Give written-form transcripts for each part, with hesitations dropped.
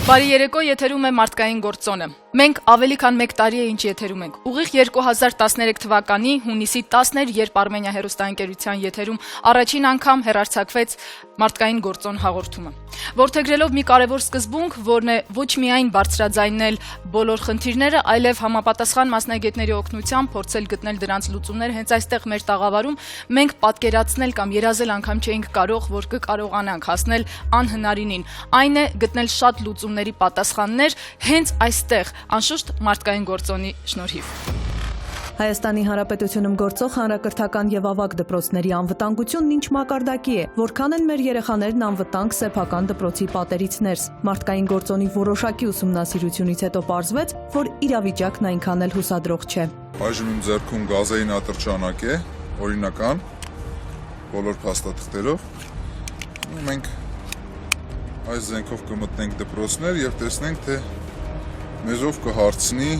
Բարի երեկո, եթերում է մարդկային գործոնը։ Մենք ավելի քան 1 տարի է ինչ եթերում ենք։ Ուղիղ 2013 թվականի հունիսի 10-ն էր, երբ Armenia հեռուստաընկերության եթերում առաջին անգամ հեռարձակվեց մարդկային գործոն հաղորդումը։ Որդեգրելով մի կարևոր սկզբունք, որն է ոչ միայն բարձրաձայնել բոլոր խնդիրները, այլև համապատասխան մասնագետների օգնությամբ փորձել գտնել դրանց լուծումներ հենց այստեղ մեր տաղավարում, մենք պատկերացնել կամ երազել անգամ չէինք կարող, որ կկարողանանք հասնել անհնարինին։ Այն է գտնել շատ լուծումների պատասխաններ հենց այստեղ, անշուշտ մարդկային գործոնի շնորհիվ։ Հայաստանի Հանրապետությունում գործող հանրակրթական եւ ավագ դպրոցների անվտանգությունն ինչ մակարդակի է, որքան են մեր երեխաներն անվտանգ սեփական դպրոցի պատերից ներս։ Մարդկային գործոնի որոշակի ուսումնասիրությունից հետո պարզվեց, որ իրավիճակն այնքան էլ հուսադրող չէ։ Այժմ իմ ձեռքում գազային ատրճանակ է, օրինական, բոլոր փաստաթղթերով։ Մենք այս զենքով կմտնենք դպրոցներ եւ տեսնենք, թե մեզով կհարցնի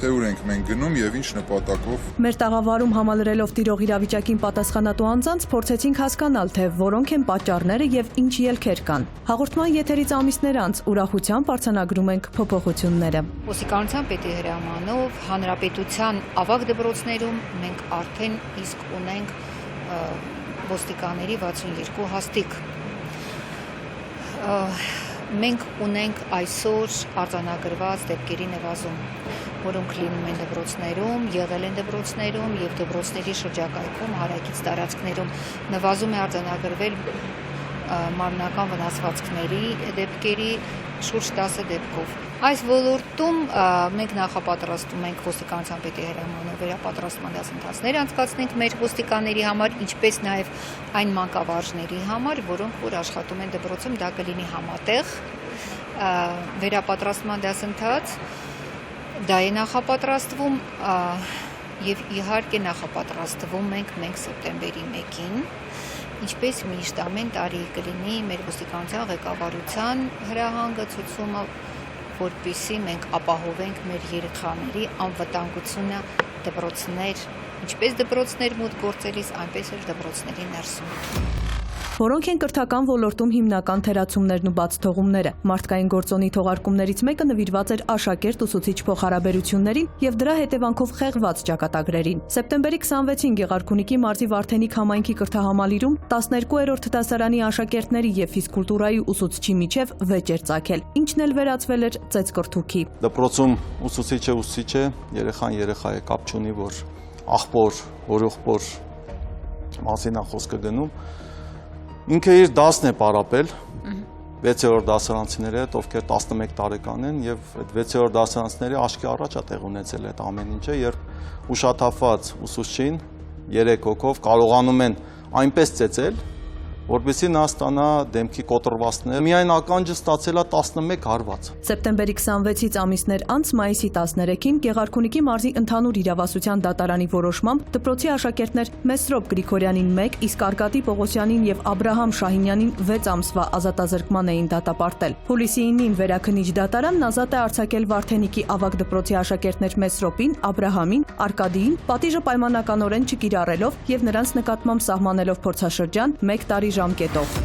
թե ուր ենք մենք գնում եւ ինչ նպատակով։ Մեր տաղավարում համալրելով տիրող իրավիճակին պատասխանատու անձանց փորձեցինք հասկանալ, թե որոնք են պատճառները եւ ինչ ելքեր կան։ Հաղորդման եթերից ամիսներ անց ուրախությամբ արձանագրում ենք փոփոխությունները։ Ոստիկանության պետի հրամանով հանրապետության ավագ դպրոցներում մենք արդեն իսկ ունենք ոստիկանների 62 հաստիկ։ Մենք ունենք այսօր արձանագրված դեպքերի նվազում, որոնք լինում են դպրոցներում, եղել են դպրոցներում եւ դպրոցների շրջակայքում հարակից տարածքներում նվազում է արձանագրվել մարմնական վնասվածքների դեպքերի շուրջ 10 դեպքով։ Այս ոլորտում մենք նախապատրաստում ենք ոստիկանության պետի հրամանով վերապատրաստման դասընթացներ անցկացնենք մեր ոստիկանների համար, ինչպես նաեւ այն մանկավարժների համար, որոնք որ աշխատում են դպրոցում, դա կլինի համատեղ վերապատրաստման դասընթաց, դա է նախապատրաստվում եւ իհարկե նախապատրաստվում ենք մենք սեպտեմբերի 1-ին, ինչպես միշտ ամեն տարի կլինի մեր ոստիկանության ղեկավարության հրահանգացումը, որպեսզի մենք ապահովենք մեր երեխաների անվտանգությունը դպրոցներ, ինչպես դպրոցներ մոտ գործելիս, այնպես էլ դպրոցների ներսում։ Որոնք են կրթական ոլորտում հիմնական թերացումներն ու բացթողումները։ Մարդկային գործոնի թողարկումներից մեկը նվիրված էր աշակերտ-ուսուցիչ փոխհարաբերություններին եւ դրա հետևանքով խեղված ճակատագրերին։ Սեպտեմբերի 26-ին Գեղարքունիքի մարզի Վարդենիկ համայնքի կրթահամալիրում 12-րդ դասարանի աշակերտների եւ ֆիզկուլտուրայի ուսուցչի միջև վեճ էր ծագել, ինչն էլ վերածվել էր ծեծկրթուքի։ Դպրոցում ուսուցիչ է, երեխան երեխա է, կապ չունի, որ աղբոր, որողբոր մասին է խոսքը գնում։ Ինքը իր դասն է պարապել 6-րդ դասարանցիների հետ, ովքեր 11 տարեկան են եւ այդ 6-րդ դասարանցիների աչքի առաջ է տեղ ունեցել այդ ամեն ինչը, երբ ուշաթափված ուսուցչին 3 հոգով կարողանում են այնպես ծեծել, որպեսզի նա ստանա դեմքի կոտրվածքներ։ Միայն ականջը ստացել է 11 հարված։ Սեպտեմբերի 26-ից ամիսներ անց մայիսի 13-ին Գեղարքունիքի մարզի ընդհանուր իրավասության դատարանի որոշմամբ դպրոցի աշակերտներ Մեսրոպ Գրիգորյանին 1, իսկ Արկադի Պողոսյանին եւ Աբրահամ Շահինյանին 6 ամսվա ազատազրկման էին դատապարտել։ Հուլիսի 9-ին վերաքննիչ դատարանն ազատ է արձակել Վարդենիկի ավագ դպրոցի աշակերտներ Մեսրոպին, Աբրահամին, Արկադիին, պատիժը պայմանականորեն չկիրառելով եւ նրանց նկատմամբ սահմանելով փորձաշրջան 1 տարի ժամկետով։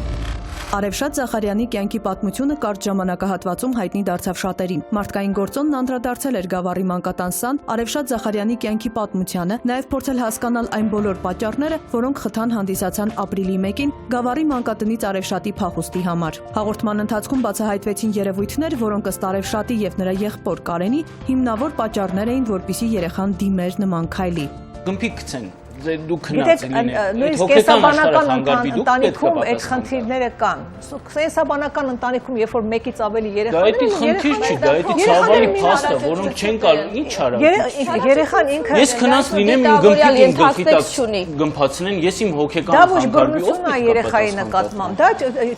Արևշատ Զախարյանի կյանքի պատմությունը կարճ ժամանակահատվածում հայտնի դարձավ շատերին։ Մարդկային գործոնն անդրադարձել էր Գավառի մանկատան Արևշատ Զախարյանի կյանքի պատմությանը, նաև փորձել հասկանալ այն բոլոր պատճառները, որոնք խթան հանդիսացան ապրիլի 1-ին Գավառի մանկատնից Արևշատի փախուստի համար։ Հաղորդման ընթացքում բացահայտվեցին երևույթներ, որոնք ըստ Արևշատի եւ նրա եղբոր Կարենի հիմնավոր պատճառներ էին, որպիսի երեխան դիմեր նման քայլի։ Գմփի գցեն դու քնած լինես։ Նույնիսկ կեսաբանական ընտանիքում այդ խնդիրները կան։ Կեսաբանական ընտանիքում, երբ որ մեկից ավելի երեխաներ են, դա էդի ցավալի փաստ է, որոնք չեն կարող ինչ արա։ Երեխան ինքը ես քնած լինեմ իմ գմփի իմ գլխի տակ գմփացնեն, ես իմ հոգեկան խանգարվի ով է երեխայի նկատմամբ։ Դա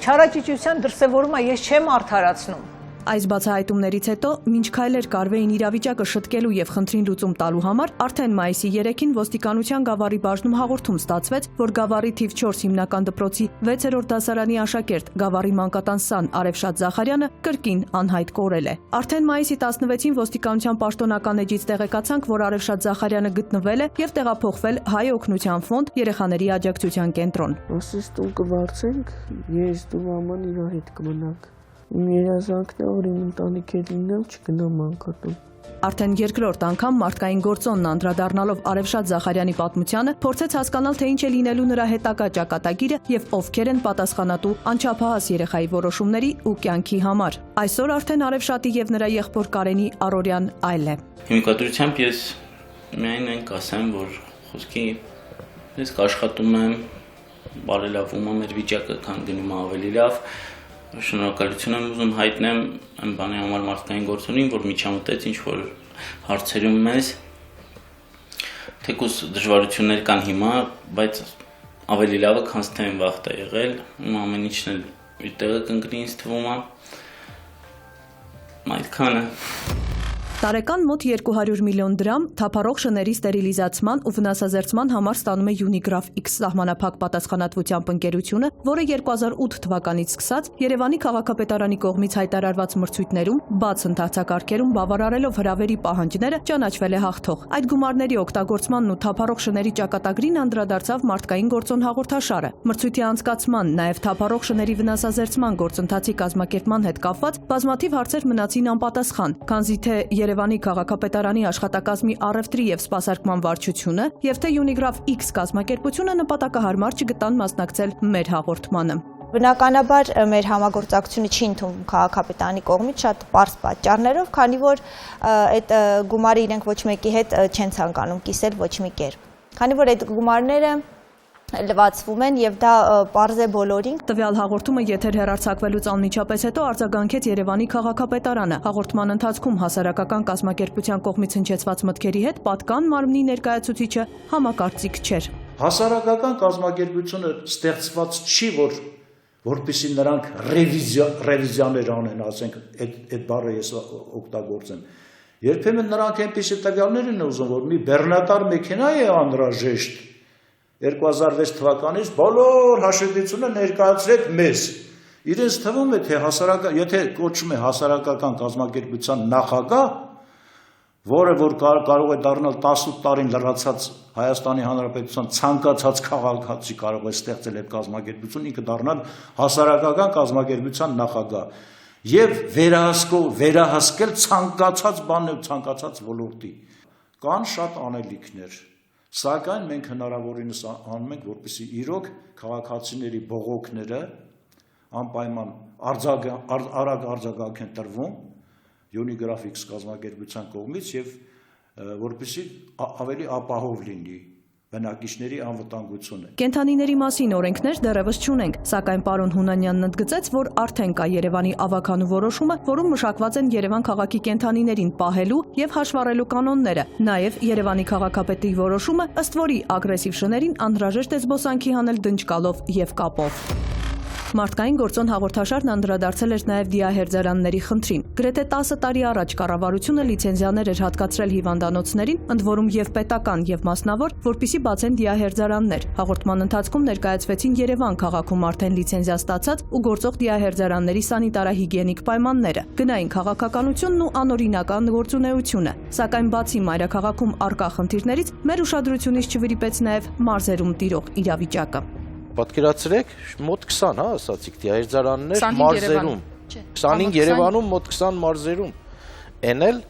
չարաճճության դրսևորում է, ես չեմ արդարացնում։ Այս բացահայտումներից հետո, մինչ քայլեր կարվեին իրավիճակը շտկելու եւ խնդրին լուծում տալու համար, արդեն մայիսի 3-ին ոստիկանության Գավառի բաժնում հաղորդում ստացվեց, որ Գավառի թիվ 4 հիմնական դպրոցի 6-րդ դասարանի աշակերտ Գավառի մանկատան սան Արևշատ Զախարյանը կրկին անհայտ կորել է։ Արդեն մայիսի 16-ին ոստիկանության պաշտոնական էջից տեղեկացանք, որ Արևշատ Զախարյանը գտնվել է եւ տեղափոխվել Հայ օգնության ֆոնդ երեխաների աջակցության կենտրոն։ Ասես տուն կվարձենք, ես դու մաման իր հետ կմնանք։ Իմ երազանքն է, որ իմ ընտանիք հետ լինեմ, չգնամ անկատում։ Արդեն երկրորդ անգամ մարդկային գործոնն անդրադառնալով Արևշատ Զախարյանի պատմությանը փորձեց հասկանալ, թե ինչ է լինելու նրա հետագա ճակատագիրը եւ ովքեր են պատասխանատու անչափահաս երեխայի որոշումների ու կյանքի համար։ Այսօր արդեն Արևշատի եւ նրա եղբոր Կարենի առօրյան այլ է։ Հիմիկատուրությամբ ես միայն ենք ասեմ, որ խոսքի ես աշխատում եմ, բարելավում է մեր վիճակը, քան գնում ավելի լավ։ Շնորհակալություն եմ ուզում հայտնեմ այն բանի համար մարդկային գործոնին, որ միջամտեց ինչ-որ հարցերում մեզ, թեկուզ դժվարություններ կան հիմա, բայց ավելի լավը, քան թե այն վաղտ է եղել, ամեն ինչն էլ իր տեղը կընկնի ինձ թվում է, այդքանը։ Տարեկան մոտ 200 միլիոն դրամ թափառող շների ստերիլիզացման ու վնասազերծման համար ստանում է Unigraph X սահմանափակ պատասխանատվությամբ ընկերությունը, որը 2008 թվականից սկսած Երևանի քաղաքապետարանի կողմից հայտարարված մրցույթներում բաց ընթացակարգերում բավարարելով հրավերի պահանջները ճանաչվել է հաղթող։ Այդ գումարների օգտագործմանն ու թափառող շների ճակատագրին անդրադարձավ մարդկային գործոն հաղորդաշարը։ Մրցույթի անցկացման, նաև թափառող շների վնասազերծման գործընթացի կազմակերպման հետ կապված բազմաթիվ հարցեր մնացին անպատասխան, քանզի թե Երևանի քաղաքապետարանի աշխատակազմի առևտրի եւ սպասարկման վարչությունը եւ թե Unigraph X կազմակերպությունը նպատակահարմար չգտան մասնակցել մեր հաղորդմանը։ Բնականաբար մեր համագործակցությունը չի ընդունվում քաղաքապետարանի կողմից շատ պարզ պատճառներով, քանի որ այդ գումարը իրենք ոչ մեկի հետ չեն ցանկանում կիսել ոչ մի կերպ։ Քանի որ այդ գումարները լվացվում են եւ դա պարզ է բոլորին։ Տվյալ հաղորդումը եթեր հեռարձակվելուց անմիջապես հետո արձագանքեց Երևանի քաղաքապետարանը։ Հաղորդման ընթացքում հասարակական կազմակերպության կողմից հնչեցված մտքերի հետ պատկան մարմնի ներկայացուցիչը համակարծիք չէր։ Հասարակական կազմակերպությունը ստեղծված չի, որպեսզի նրանք ռևիզիաներ անեն, ասենք, այդ բառը ես օգտագործեմ։ Երբեմն նրանք այնպիսի տվյալներ են ուզում, որ մի բեռնատար մեքենա է անհրաժեշտ 2006 թվականից բոլոր հաշվետվությունը ներկայացրեք մեզ։ Իրենց թվում է, թե եթե կոչում է հասարակական կազմակերպության նախագահ, որը որ կարող է դառնալ 18 տարին լրացած Հայաստանի Հանրապետության ցանկացած քաղաքացի կարող է ստեղծել այդ կազմակերպություն, ինքը դառնալ հասարակական կազմակերպության նախագահ եւ վերահասկել ցանկացած բան, ցանկացած ոլորտի։ Կան շատ անելիքներ, սակայն մենք հնարավորինս անում ենք, որպեսզի իրոք քաղաքացիների բողոքները անպայման արագ արձագանք են տրվում Unigraph X կազմակերպության կողմից եւ որպեսզի ավելի ապահով լինի բնակիչների անվտանգությունը։ Կենդանիների մասին օրենքներ դեռևս չունենք, սակայն պարոն Հունանյանն ընդգծեց, որ արդեն կա Երևանի ավագանու որոշումը, որում մշակված են Երևան քաղաքի կենդանիներին պահելու եւ հաշվառելու կանոնները, նաեւ Երևանի քաղաքապետի որոշումը, ըստ որի ագրեսիվ շներին անհրաժեշտ է զբոսանքի հանել դնչկալով եւ կապով։ Մարդկային գործոն հաղորդաշարն անդրադարձել էր նաև դիահերձարանների խնդրին։ Գրեթե 10 տարի առաջ կառավարությունը լիցենզիաներ էր հատկացրել հիվանդանոցներին, ընդ որում եւ պետական եւ մասնավոր, որպիսի բացեն դիահերձարաններ։ Հաղորդման ընթացքում ներկայացվեցին Երևան քաղաքում արդեն լիցենզիա ստացած ու գործող դիահերձարանների սանիտարահիգիենիկ պայմանները, գնային քաղաքականությունն ու անօրինական գործունեությունը։ Սակայն բացի մայրաքաղաքում առկա խնդիրներից, մեր ուշադրությունից չվրիպեց նաև մարզերում տիրող իրավիճակը։ Պատկերացրեք, մոտ 20, հա, ասացիք դիահերձարաններ մարզերում, 25 Երևանում, մոտ 20 մարզերում, են էլ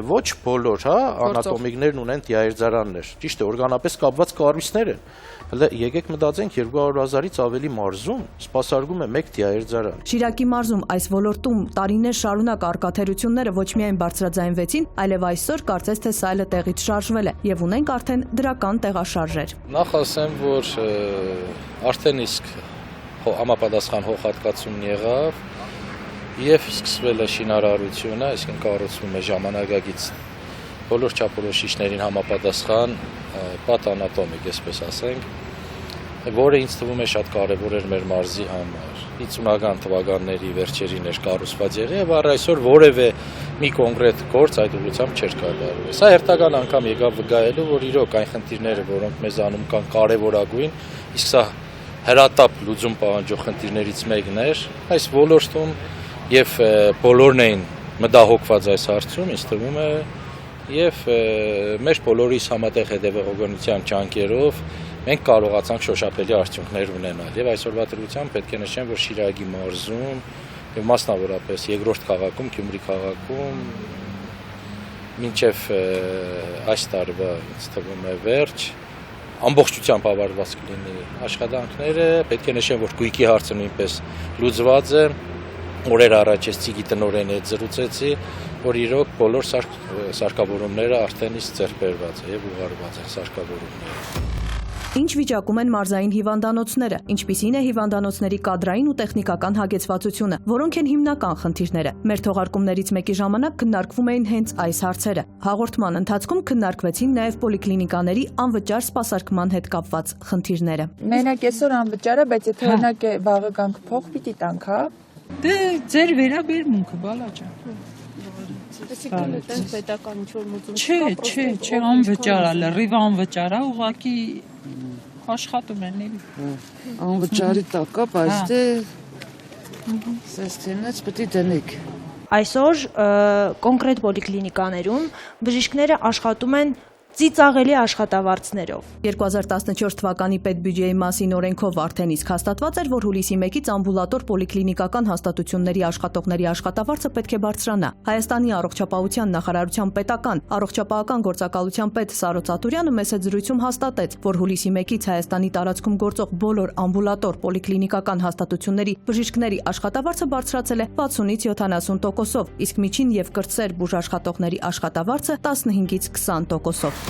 ոչ բոլոր, հա, անատոմիկներն ունեն դիահերձարաններ, ճիշտ է, օրգանապես կապված կառույցներ են, եկեք մտածենք 200,000-ից ավելի մարզում սպասարկում է մեկ դիահերձարան։ Շիրակի մարզում այս ոլորտում տարիներ շարունակ արկաթերությունները ոչ միայն բարձրաձայնվեցին, այլև այսօր կարծես թե սայլը տեղից շարժվել է եւ ունենք արդեն դրական տեղաշարժեր։ Նախ ասեմ, որ արդեն իսկ համապատասխան հողհատկացումն եղավ եւ սկսվել է շինարարությունը, այսինքն կառուցվում է ժամանակակից բոլոր չափորոշիչներին համապատասխան պատանատոմիկ, այսպես ասենք, որը ինձ թվում է շատ կարևոր էր մեր մարզի համար։ 50-ական թվականների վերջերին էր կառուցված եղել եւ առ այսօր որևէ մի կոնկրետ գործ այդ ուղղությամբ չէր կատարվել։ Սա հերթական անգամ եկավ վկայելու, որ իրոք այն խնդիրները, որոնք մեզ անում կան կարևորագույն, իսկ սա հրատապ լուծում պահանջող խնդիրներից մեկն էր այս ոլորտում եւ բոլորն էին մտահոգված այս հարցում, ինձ թվում է, եւ մեր բոլորիս համատեղ հետևողականության ջանքերով մենք կարողացանք շոշափելի արդյունքներ ունենալ եւ այսօրվա դրությամբ պետք է նշեմ, որ Շիրակի մարզում եւ մասնավորապես երկրորդ քաղաքում, Գյումրի քաղաքում մինչև այս տարվա ինձ թվում է վերջ ամբողջությամբ ավարտված կլինի աշխատանքները, պետք է նշեմ, որ գույքի հարցը նույնպես լուծված է, օրեր առաջ ես Ծիգի տնօրենի հետ զրուցեցի, որ իրոք բոլոր սարքավորումները արդեն իսկ ձեռք բերված է եւ ուղղարկված են սարքավորումները։ Ինչ վիճակում են մարզային հիվանդանոցները, ինչպիսին է հիվանդանոցների կադրային ու տեխնիկական հագեցվածությունը, որոնք են հիմնական խնդիրները։ Մեր թողարկումներից մեկի ժամանակ քննարկվում էին հենց այս հարցերը։ Հաղորդման ընթացքում քննարկվեցին նաև պոլիկլինիկաների անվճար սպասարկման հետ կապված խնդիրները։ Մենակ այսօր անվճար է, բայց եթե օրինակ վաղը գանք փող պիտի տանք, հա։ Դե ձեր վերաբերմունքը բալա ջան։ Պետական ինչ-որ մուծում Չէ, անվճար է, լրիվ անվճար է, ուղղակի աշխատում են էլի։ Անվճարի տակ է, բայց դե սեստենից պետք է դնեք։ Այսօր կոնկրետ պոլիկլինիկաներում բժիշկները աշխատում են ծիծաղելի աշխատավարձներով։ 2014 թվականի պետբյուջեի մասին օրենքով արդեն իսկ հաստատված էր, որ հուլիսի 1-ից ամբուլատոր պոլիկլինիկական հաստատությունների աշխատողների աշխատավարձը պետք է բարձրանա։ Հայաստանի առողջապահության նախարարության պետական առողջապահական գործակալության պետ Սարո Ծատուրյանը մեծ զրույցում հաստատեց, որ հուլիսի 1-ից Հայաստանի տարածքում գործող բոլոր ամբուլատոր պոլիկլինիկական հաստատությունների բժիշկների աշխատավարձը բարձրացել է 60-ից 70%-ով, իսկ միջին եւ կրտսեր բուժաշխատողների աշխատավարձը 15-ից 20%-ով։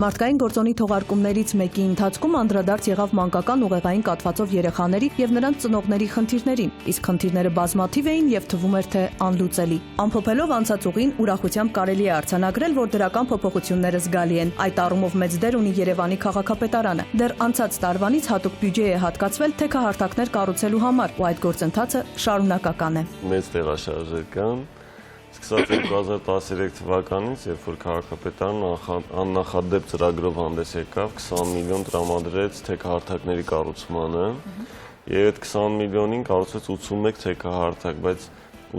Մարդկային գործոնի թողարկումներից մեկի ընթացքում անդրադարձ եղավ մանկական ուղեղային կաթվածով երեխաների եւ նրանց ծնողների խնդիրներին, իսկ խնդիրները բազմաթիվ էին եւ թվում էր թե անլուծելի։ Ամփոփելով անցած ուղին ուրախությամբ կարելի է արձանագրել, որ դրական փոփոխությունները զգալի են։ Այդ առումով մեծ դեր ունի Երևանի քաղաքապետարանը։ Դեռ անցած տարվանից հատուկ բյուջե է հատկացվել թեքահարտակներ կառուցելու համար, ու այդ գործընթացը շարունակական է։ Մեծ տեղաշարժեր կան։ Սկսած 2013 թվականից, երբ որ քաղաքապետարանը աննախադեպ ծրագրով հանդես եկավ, 20 միլիոն տրամադրեց թեքահարտակների կառուցմանը, եւ այդ 20 միլիոնին կառուցվեց 81 թեքահարտակ, բայց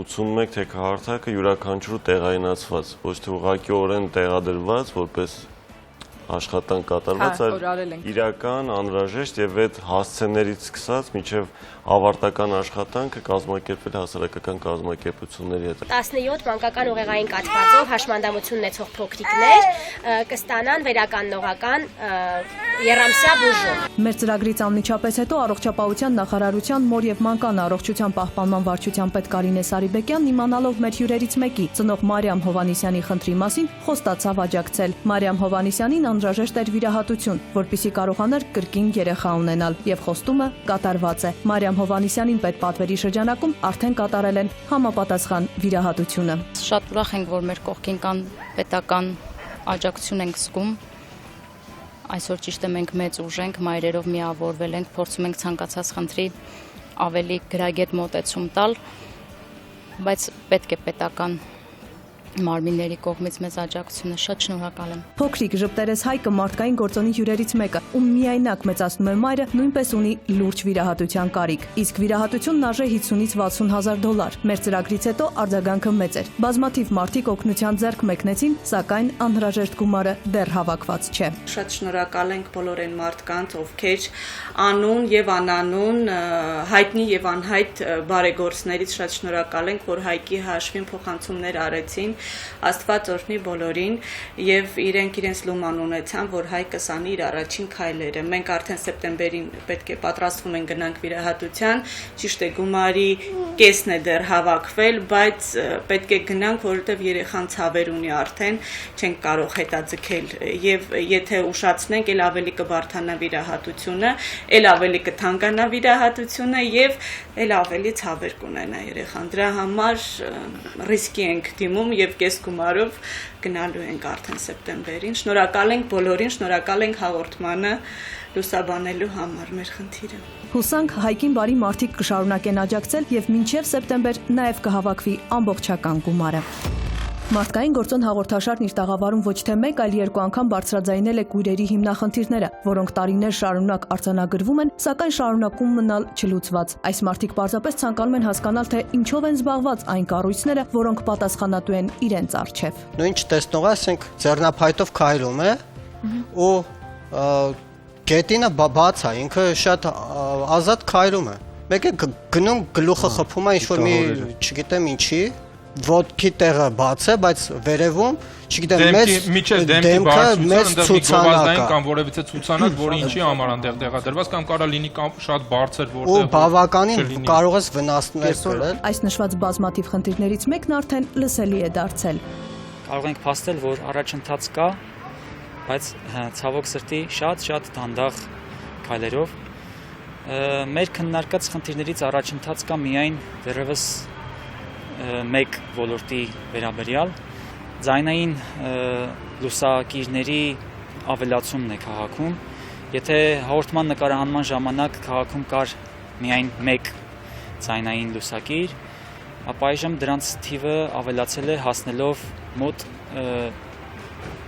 81 թեքահարտակը յուրաքանչյուրը տեղայնացված, ոչ թե ուղղակիորեն տեղադրված, որպես աշխատանք կատարված, այլ իրական, անհրաժեշտ եւ այդ հասցեներից սկսած մինչեւ ավարտական աշխատանքը կազմակերպվել հասարակական կազմակերպությունների հետ։ 17 մանկական ուղեղային կաթվածով հաշմանդամություն ունեցող փոքրիկներ կստանան վերականգնողական երամսյա բուժում։ Մեր ծրագրից անմիջապես հետո առողջապահության նախարարության մոր եւ մանկան առողջության պահպանման վարչության պետ Կարինե Սարիբեկյանն իմանալով մեր հյուրերից մեկի ծնող Մարիամ Հովհաննիսյանի խնդրի մասին խոստացավ աջակցել։ Մարիամ Հովհաննիսյանին անհրաժեշտ էր վիրահատություն, որպեսզի կարողանար կրկին երեխա ունենալ, եւ խոստումը կատարված է։ Մարիամ Հովհաննիսյանին պետպատվերի շրջանակում արդեն կատարել են համապատասխան վիրահատությունը։ Շատ ուրախ ենք, որ մեր կողքին կան պետական աջակցություն ենք զգում։ Այսօր ճիշտ է մենք մեծ ուժ ենք, մայրերով միավորվել ենք, փորձում ենք ցանկացած խնդրի ավելի գրագետ մոտեցում տալ, բայց պետք է պետական մարմինների կողմից մեծ աջակցությունը, շատ շնորհակալ եմ։ Փոքրիկ Ժպտերես Հայկը մարդկային գործոնի հյուրերից մեկը, ում միայնակ մեծացնում է մայրը, նույնպես ունի լուրջ վիրահատության կարիք, իսկ վիրահատությունն արժե 50-ից 60 հազար դոլար։ Մեր ծրագրից հետո արձագանքը մեծ էր։ Բազմաթիվ մարդիկ օգնության ձեռք մեկնեցին, սակայն անհրաժեշտ գումարը դեռ հավաքված չէ։ Շատ շնորհակալ ենք բոլոր այն մարդկանց, ովքեր անուն եւ անանուն հայտնի եւ անհայտ բարեգործներից շատ շնորհակալ ենք, որ Հայկի հաշվին փոխանցումներ արեցին։ Աստված օրհնի բոլորին եւ իրենց լուման ունեցան, որ Հայկը սանի իր առաջին քայլերը։ Մենք արդեն սեպտեմբերին պետք է պատրաստվում ենք գնանք վիրահատության, ճիշտ է գումարի կեսն է դեռ հավաքվել, բայց պետք է գնանք, որովհետեւ երեխան ցավեր ունի արդեն, չենք կարող հետաձգել եւ եթե ուշացնենք, ել ավելի կբարթանա վիրահատությունը, ել ավելի կթանկանա վիրահատությունը եւ ել ավելի ցավեր կունենա երեխան։ Դրա համար ռիսկի ենք դիմում եւ կես գումարով գնալու ենք արդեն սեպտեմբերին։ Շնորհակալ ենք բոլորին, շնորհակալ ենք հաղորդմանը լուսաբանելու համար մեր խնդիրը։ Հուսանք Հայկին բարի մարդիկ կշարունակեն աջակցել եւ մինչեւ սեպտեմբեր նաեւ կհավաքվի ամբողջական գումարը։ Մարդկային գործոն հաղորդաշարն իր տաղավարում ոչ թե մեկ, այլ երկու անգամ բարձրաձայնել է կույրերի հիմնախնդիրները, որոնք տարիներ շարունակ արձանագրվում են, սակայն շարունակում մնալ չլուծված։ Այս մարդիկ պարզապես ցանկանում են հասկանալ, թե ինչով են զբաղված այն կառույցները, որոնք պատասխանատու են իրենց առջև։ Նույն չտեսնողը, ասենք, ձեռնափայտով քայլում է ու գետինը բաց է, ինքը շատ ազատ քայլում է։ Մեկը գնում գլուխը խփում է ինչ-որ մի, չգիտեմ ինչի, ոտքի տեղը բաց է, բայց վերևում, չգիտեմ, մեծ ցուցանակ կամ որևիցե ցուցանակ, որը ինչի համար այնտեղ տեղադրված կամ կարող լինի շատ բարձր որտեղ ու բավականին կարող ես վնասներ կրել։ Այս նշված բազմաթիվ խնդիրներից մեկն արդեն լսելի է դարձել։ Կարող ենք փաստել, որ առաջընթաց կա, բայց ցավոք սրտի շատ դանդաղ քայլերով մեր քննարկած խնդիրներից առաջընթաց կա միայն դեռևս մեկ ոլորտի վերաբերյալ ձայնային լուսակիրների ավելացումն է քաղաքում։ Եթե հաղորդման նկարահանման ժամանակ քաղաքում կար միայն մեկ ձայնային լուսակիր, ապա այժմ դրանց թիվը ավելացել է հասնելով մոտ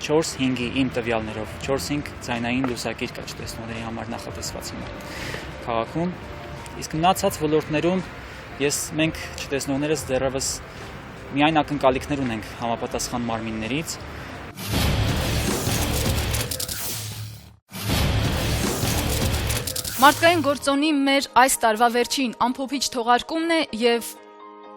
4-5-ի իմ տվյալներով 4-5 ձայնային լուսակիր կա չտեսնողների համար նախատեսված հիմա քաղաքում, իսկ մնացած ոլորտներում մենք չտեսնողներս դեռևս միայն ակնկալիքներ ունենք համապատասխան մարմիններից։ Մարդկային գործոնի մեր այս տարվա վերջին ամփոփիչ թողարկումն է եւ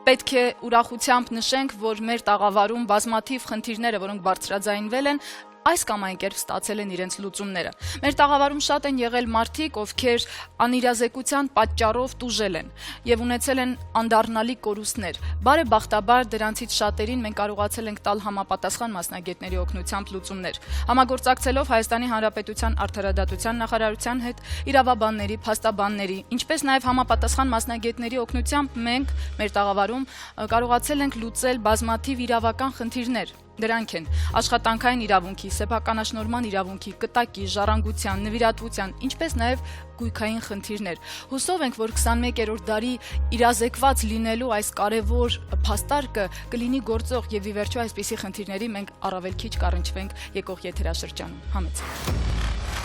պետք է ուրախությամբ նշենք, որ մեր տաղավարում բազմաթիվ խնդիրները, որոնք բարձրաձայնվել են, այս կամ այն կերպ ստացել են իրենց լուծումները։ Մեր տաղավարում շատ են եղել մարդիկ, ովքեր անիրազեկության պատճառով տուժել են եւ ունեցել են անդառնալի կորուստներ։ Բարեբախտաբար դրանցից շատերին մենք կարողացել ենք տալ համապատասխան մասնագետների օգնությամբ լուծումներ։ Համագործակցելով Հայաստանի Հանրապետության Արդարադատության նախարարության հետ, իրավաբանների, փաստաբանների, ինչպես նաեւ համապատասխան մասնագետների օգնությամբ մենք մեր տաղավարում կարողացել ենք լուծել բազմաթիվ իրավական խնդիրներ։ Դրանք են աշխատանքային իրավունքի, սեփականաշնորհման իրավունքի, կտակի, ժառանգության, նվիրատվության, ինչպես նաև գույքային խնդիրներ։ Հուսով ենք, որ 21-րդ դարի իրազեկված լինելու այս կարևոր փաստարկը կլինի գործող եւ ի վերջո այսպիսի խնդիրների մենք առավել քիչ կառնչվենք եկող եթերաշրջանում։ Համեցեք։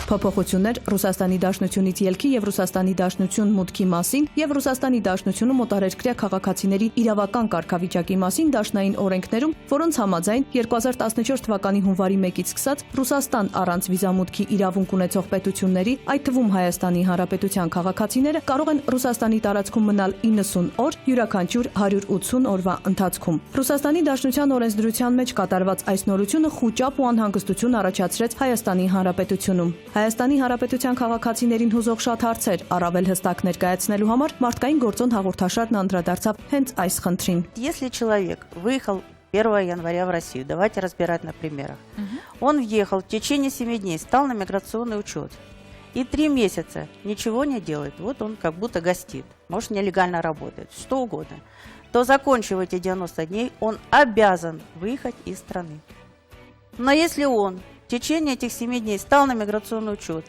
Փոփոխություններ Ռուսաստանի Դաշնությունից ելքի եւ Ռուսաստանի Դաշնություն մուտքի մասին եւ Ռուսաստանի Դաշնությունում օտարերկրյա քաղաքացիների իրավական կարգավիճակի մասին դաշնային օրենքներում, որոնց համաձայն 2014 թվականի հունվարի 1-ից սկսած Ռուսաստան առանց վիզամուտքի իրավունք ունեցող պետությունների, այդ թվում Հայաստանի Հանրապետության քաղաքացիները կարող են Ռուսաստանի տարածքում մնալ 90 օր, յուրաքանչյուր 180 օրվա ընթացքում։ Ռուսաստանի Դաշնության օրենսդրության մեջ կատարված այս նորությունը խուճապ ու անհանգստություն առաջացրեց Հայաստանի Հանրապետությունում։ Հայաստանի Հանրապետության քաղաքացիներին հուզող շատ հարցեր առավել հստակ ներկայացնելու համար մարդկային գործոն հաղորդաշարն անդրադարձավ հենց այս խնդրին։ Если человек выехал 1 января в Россию, давайте разбирать на примерах. Он въехал в течение 7 дней, стал на миграционный учет. И 3 месяца ничего не делает. Вот он как будто гостит. Может, нелегально работает. Что угодно. То, закончив эти 90 дней, он обязан выехать из страны. Но если он в течение этих 7 дней стал на миграционный учет,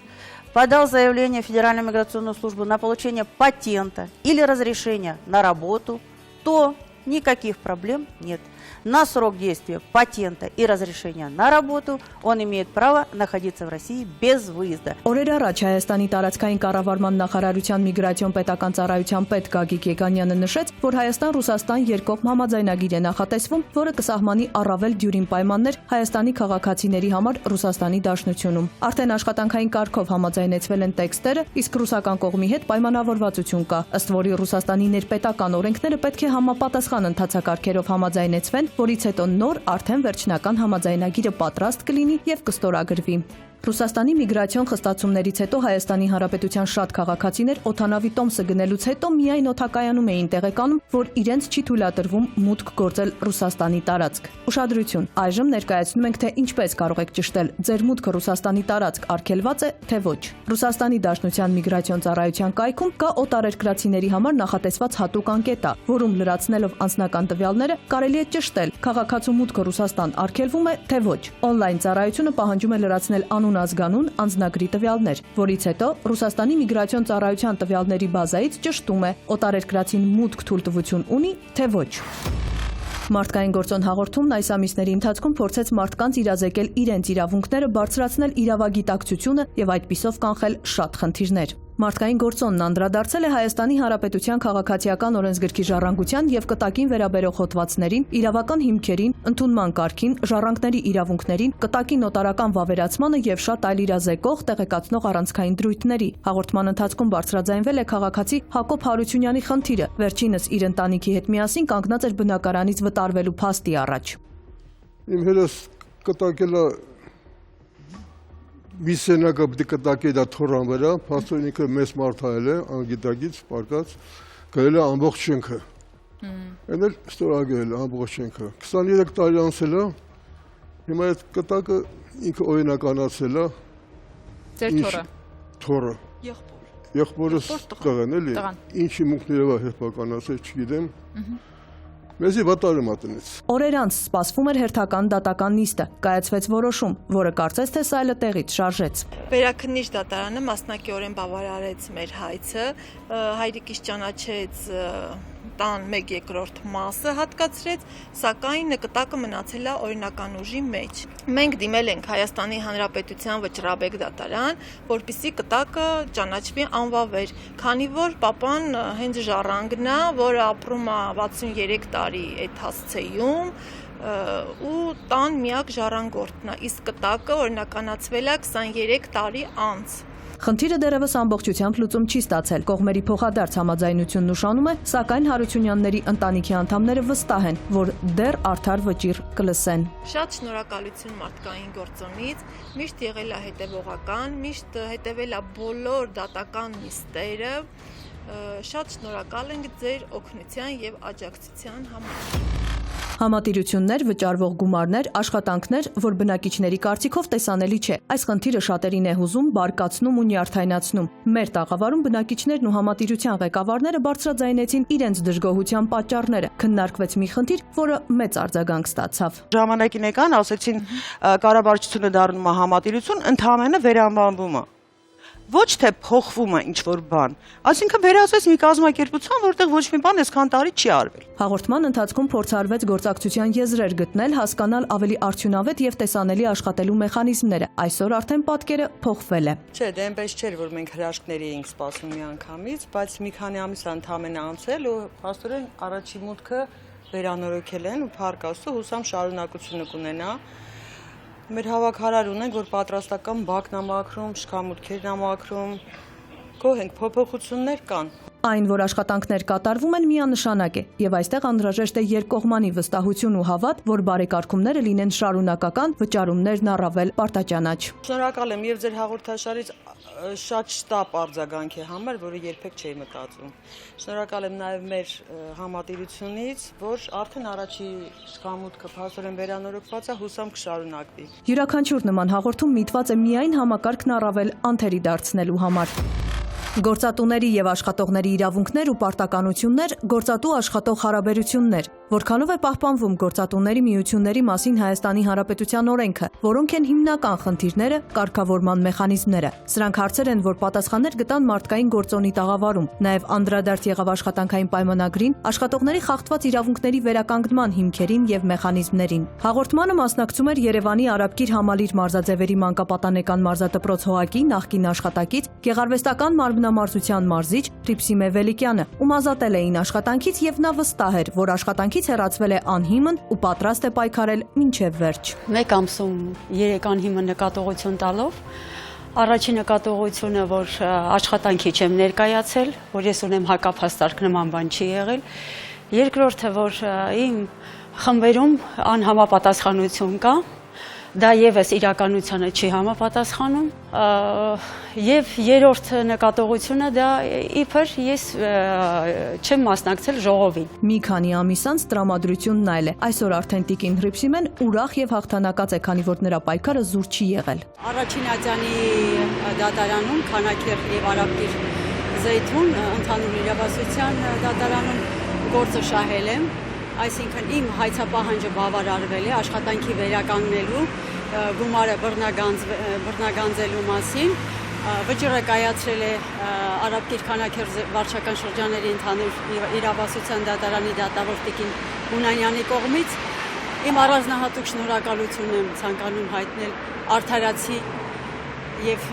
подал заявление в Федеральную миграционную службу на получение патента или разрешения на работу, то никаких проблем нет. На срок действия патента и разрешения на работу он имеет право находиться в России без выезда. Օրեր առաջ Հայաստանի տարածքային կառավարման նախարարության միգրացիոն պետական ծառայության պետ Գագիկ Եգանյանը նշեց, որ Հայաստան-Ռուսաստան երկկողմ համաձայնագիր է նախատեսվում, որը կսահմանի առավել դյուրին պայմաններ Հայաստանի քաղաքացիների համար Ռուսաստանի Դաշնությունում։ Արդեն աշխատանքային կարգով համաձայնեցվել են տեքստերը, իսկ ռուսական կողմի հետ պայմանավորվածություն կա, ըստ որի Ռուսաստանի ներպետական օրենքները պետք է համապատասխան ընթացակարգերով համաձայնեցվեն, որից հետո նոր արդեն վերջնական համաձայնագիրը պատրաստ կլինի եւ կստորագրվի։ Ռուսաստանի միգրացիոն խստացումներից հետո Հայաստանի Հանրապետության շատ քաղաքացիներ օդանավի տոմսը գնելուց հետո միայն օդակայանում էին տեղեկանում, որ իրենց չի թույլատրվում մուտք գործել Ռուսաստանի տարածք։ Ուշադրություն, այժմ ներկայացնում ենք, թե ինչպես կարող եք ճշտել ձեր մուտքը Ռուսաստանի տարածք արգելված է, թե ոչ։ Ռուսաստանի Դաշնության միգրացիոն ծառայության կայքում կա օտարերկրացիների համար նախատեսված հատուկ անկետա, որում լրացնելով անձնական տվյալները կարելի է ճշտել քաղաքացու մուտքը Ռուսաստան արգելվում է, թե ոչ։ Օնլայն ծառայությունը պահանջում է լրացնել անուն ազգանուն անձնագրի տվյալներ, որից հետո Ռուսաստանի միգրացիոն ծառայության տվյալների բազայից ճշտում է օտարերկրացին մուտք թույլտվություն ունի, թե ոչ։ Մարդկային գործոն հաղորդումն այս ամիսների ընթացքում փորձեց մարդկանց իրազեկել իրենց իրավունքները, բարձրացնել իրավագիտակցությունը եւ այդպիսով կանխել շատ խնդիրներ։ Մարդկային գործոնն անդրադարձել է Հայաստանի Հանրապետության քաղաքացիական օրենսգրքի ժառանգության եւ կտակին վերաբերող հոդվածներին, իրավական հիմքերին, ընդունման կարգին, ժառանգների իրավունքներին, կտակի նոտարական վավերացմանը եւ շատ այլ իրազեկող տեղեկացնող առանցքային դրույթների։ Հաղորդման ընթացքում բարձրաձայնվել է քաղաքացի Հակոբ Հարությունյանի խնդիրը, վերջինս իր ընտանիքի հետ միասին կանգնած էր բնակարանից վտարվելու փաստի առաջ։ Իմ հերս կտակելա մի սենակը պիտի կտակի դա թորան վրա, փաստորեն ինքը մեծ մարդ հայել է, անգիտակից, պարկած, գրել է ամբողջ շենքը։ Էն էլ ստորագրել է ամբողջ շենքը։ 23 տարի անցել է, հիմա այդ կտակը ինքը օրինականացել է։ Ձեր թորը։ Թորը։ Եղբորս տղան էլի։ Ինչի մունքներով է հերթականացել, չգիտեմ։ Մեզի վտարում ատնից։ Օրեր անց սպասվում էր հերթական դատական նիստը, կայացվեց որոշում, որը կարծես թե սայլը տեղից շարժեց։ Վերաքննիչ դատարանը մասնակիորեն բավարարեց մեր հայցը, հայրիկիս ճանաչեց տան 1/2 մասը հատկացրեց, սակայն կտակը մնացել է օրինական ուժի մեջ։ Մենք դիմել ենք Հայաստանի Հանրապետության վճռաբեկ դատարան, որպեսզի կտակը ճանաչվի անվավեր, քանի որ պապան հենց ժառանգն է, որը ապրում է 63 տարի այդ հասցեում ու տան միակ ժառանգորդն է, իսկ կտակը օրինականացվել է 23 տարի անց։ Խնդիրը դեռևս ամբողջությամբ լուծում չի ստացել։ Կողմերի փոխադարձ համաձայնությունն ուշանում է, սակայն Հարությունյանների ընտանիքի անդամները վստահ են, որ դեռ արդար վճիռ կլսեն։ Շատ շնորհակալություն մարդկային գործոնից, միշտ եղել է հետևողական, միշտ հետևել է բոլոր դատական նիստերը։ Շատ շնորհակալ ենք ձեր օգնության եւ աջակցության համար։ Համատիրություններ, վճարվող գումարներ, աշխատանքներ, որ բնակիչների կարծիքով տեսանելի չէ։ Այս խնդիրը շատերին է հուզում, բարկացնում ու նյարդայնացնում։ Մեր տաղավարում բնակիչներն ու համատիրության ղեկավարները բարձրաձայնեցին իրենց դժգոհության պատճառները։ Քննարկվեց մի խնդիր, որը մեծ արձագանք ստացավ։ Ժամանակին եկան, ասեցին կառավարությունը դառնում է համատիրություն, ընդհանրապես վերանվանվում է։ Ոչ թե փոխվում է ինչ-որ բան, այսինքն վերածվեց մի կազմակերպության, որտեղ ոչ մի բան այսքան տարի չի արվել։ Հաղորդման ընթացքում փորձարվեց գործակցության եզրեր գտնել, հասկանալ ավելի արդյունավետ եւ տեսանելի աշխատելու մեխանիզմները։ Այսօր արդեն պատկերը փոխվել է։ Չէ, դե այնպես չէր, որ մենք հրաշքների էինք սպասում միանգամից, բայց մի քանի ամիս ընդամենը անցել ու փաստորեն առաջի մուտքը վերանորոգել են ու փառք Աստծո, հուսամ շարունակությունը կունենա։ Մեր հավաքարար ունենք, որ պատրաստական բակն ամակրում, շքամուտքերն ամակրում, գոհ ենք, փոփոխություններ կան։ Այն, որ աշխատանքներ կատարվում են, միանշանակ է, եւ այստեղ անհրաժեշտ է երկկողմանի վստահություն ու հավատ, որ բարեկարգումները լինեն շարունակական, վճարումներն առավել պարտաճանաչ։ Շնորհակալ եմ եւ ձեր հաղորդաշարից շատ շտապ արձագանքի համար, որը երբեք չէի մտածում։ Շնորհակալ եմ նաեւ մեր համատիրությունից, որ արդեն առաջի շքամուտքը փաստորեն վերանորոգված է, հուսամ կշարունակվի։ Յուրաքանչյուր նման հաղորդում միտված է միայն համակարգն առավել անթերի դարձնելու համար։ Գործատուների եւ աշխատողների իրավունքներ ու պարտականություններ, գործատու աշխատող հարաբերություններ, որքանով է պահպանվում գործատուների միությունների մասին Հայաստանի Հանրապետության օրենքը, որոնք են հիմնական խնդիրները, կարգավորման մեխանիզմները։ Սրանք հարցեր են, որ պատասխաններ գտան մարդկային գործոնի տաղավարում, նաեւ անդրադարձ եղավ աշխատանքային պայմանագրին, աշխատողների խախտված իրավունքների վերականգնման հիմքերին եւ մեխանիզմներին։ Հաղորդմանը մասնակցում էր Երևանի Արաբկիր Համալիր մարզաձևերի մանկապատանեկան մարզադպրոց ՀՕԱԿ-ի նախկին աշխատակից, Գեղարվեստական մարմնամարզության մարզիչ Հռիփսիմե Վելիկյանը, ում ազատել էին աշխատանքից եւ նա վստահ էր, որ աշխատանքից հեռացվել է անհիմն ու պատրաստ է պայքարել մինչեւ վերջ։ Մեկ ամսում 3 անհիմն նկատողություն տալով, առաջին նկատողությունը, որ աշխատանքի չեմ ներկայացել, որ ես ունեմ հակափաստարկ նման բան չի եղել, երկրորդը, որ իմ խմբերում անհամապատասխանություն կա, դա եւս իրականությանը չի համապատասխանում, եւ երրորդ նկատողությունը դա իբր ես չեմ մասնակցել ժողովին։ Մի քանի ամիս անց տրամադրությունն այլ է։ Այսօր արդեն տիկին Հռիփսիմեն ուրախ եւ հաղթանակած է, քանի որ նրա պայքարը զուր չի եղել։ Առաջին ատյանի դատարանում, Քանաքեռ եւ Արաբկիր Զեյթուն ընդհանուր իրավասության դատարանում գործը շահել եմ, այսինքն իմ հայցապահանջը բավարարվել է աշխատանքի վերականգնելու, գումարը բռնագանձելու մասին, վճիռը կայացրել է Արաբկիր Քանաքեռ վարչական շրջանների ընդհանուր իրավասության դատարանի դատավոր տիկին Հունանյանի կողմից։ Իմ առանձնահատուկ շնորհակալություն եմ ցանկանում հայտնել արդարացի եւ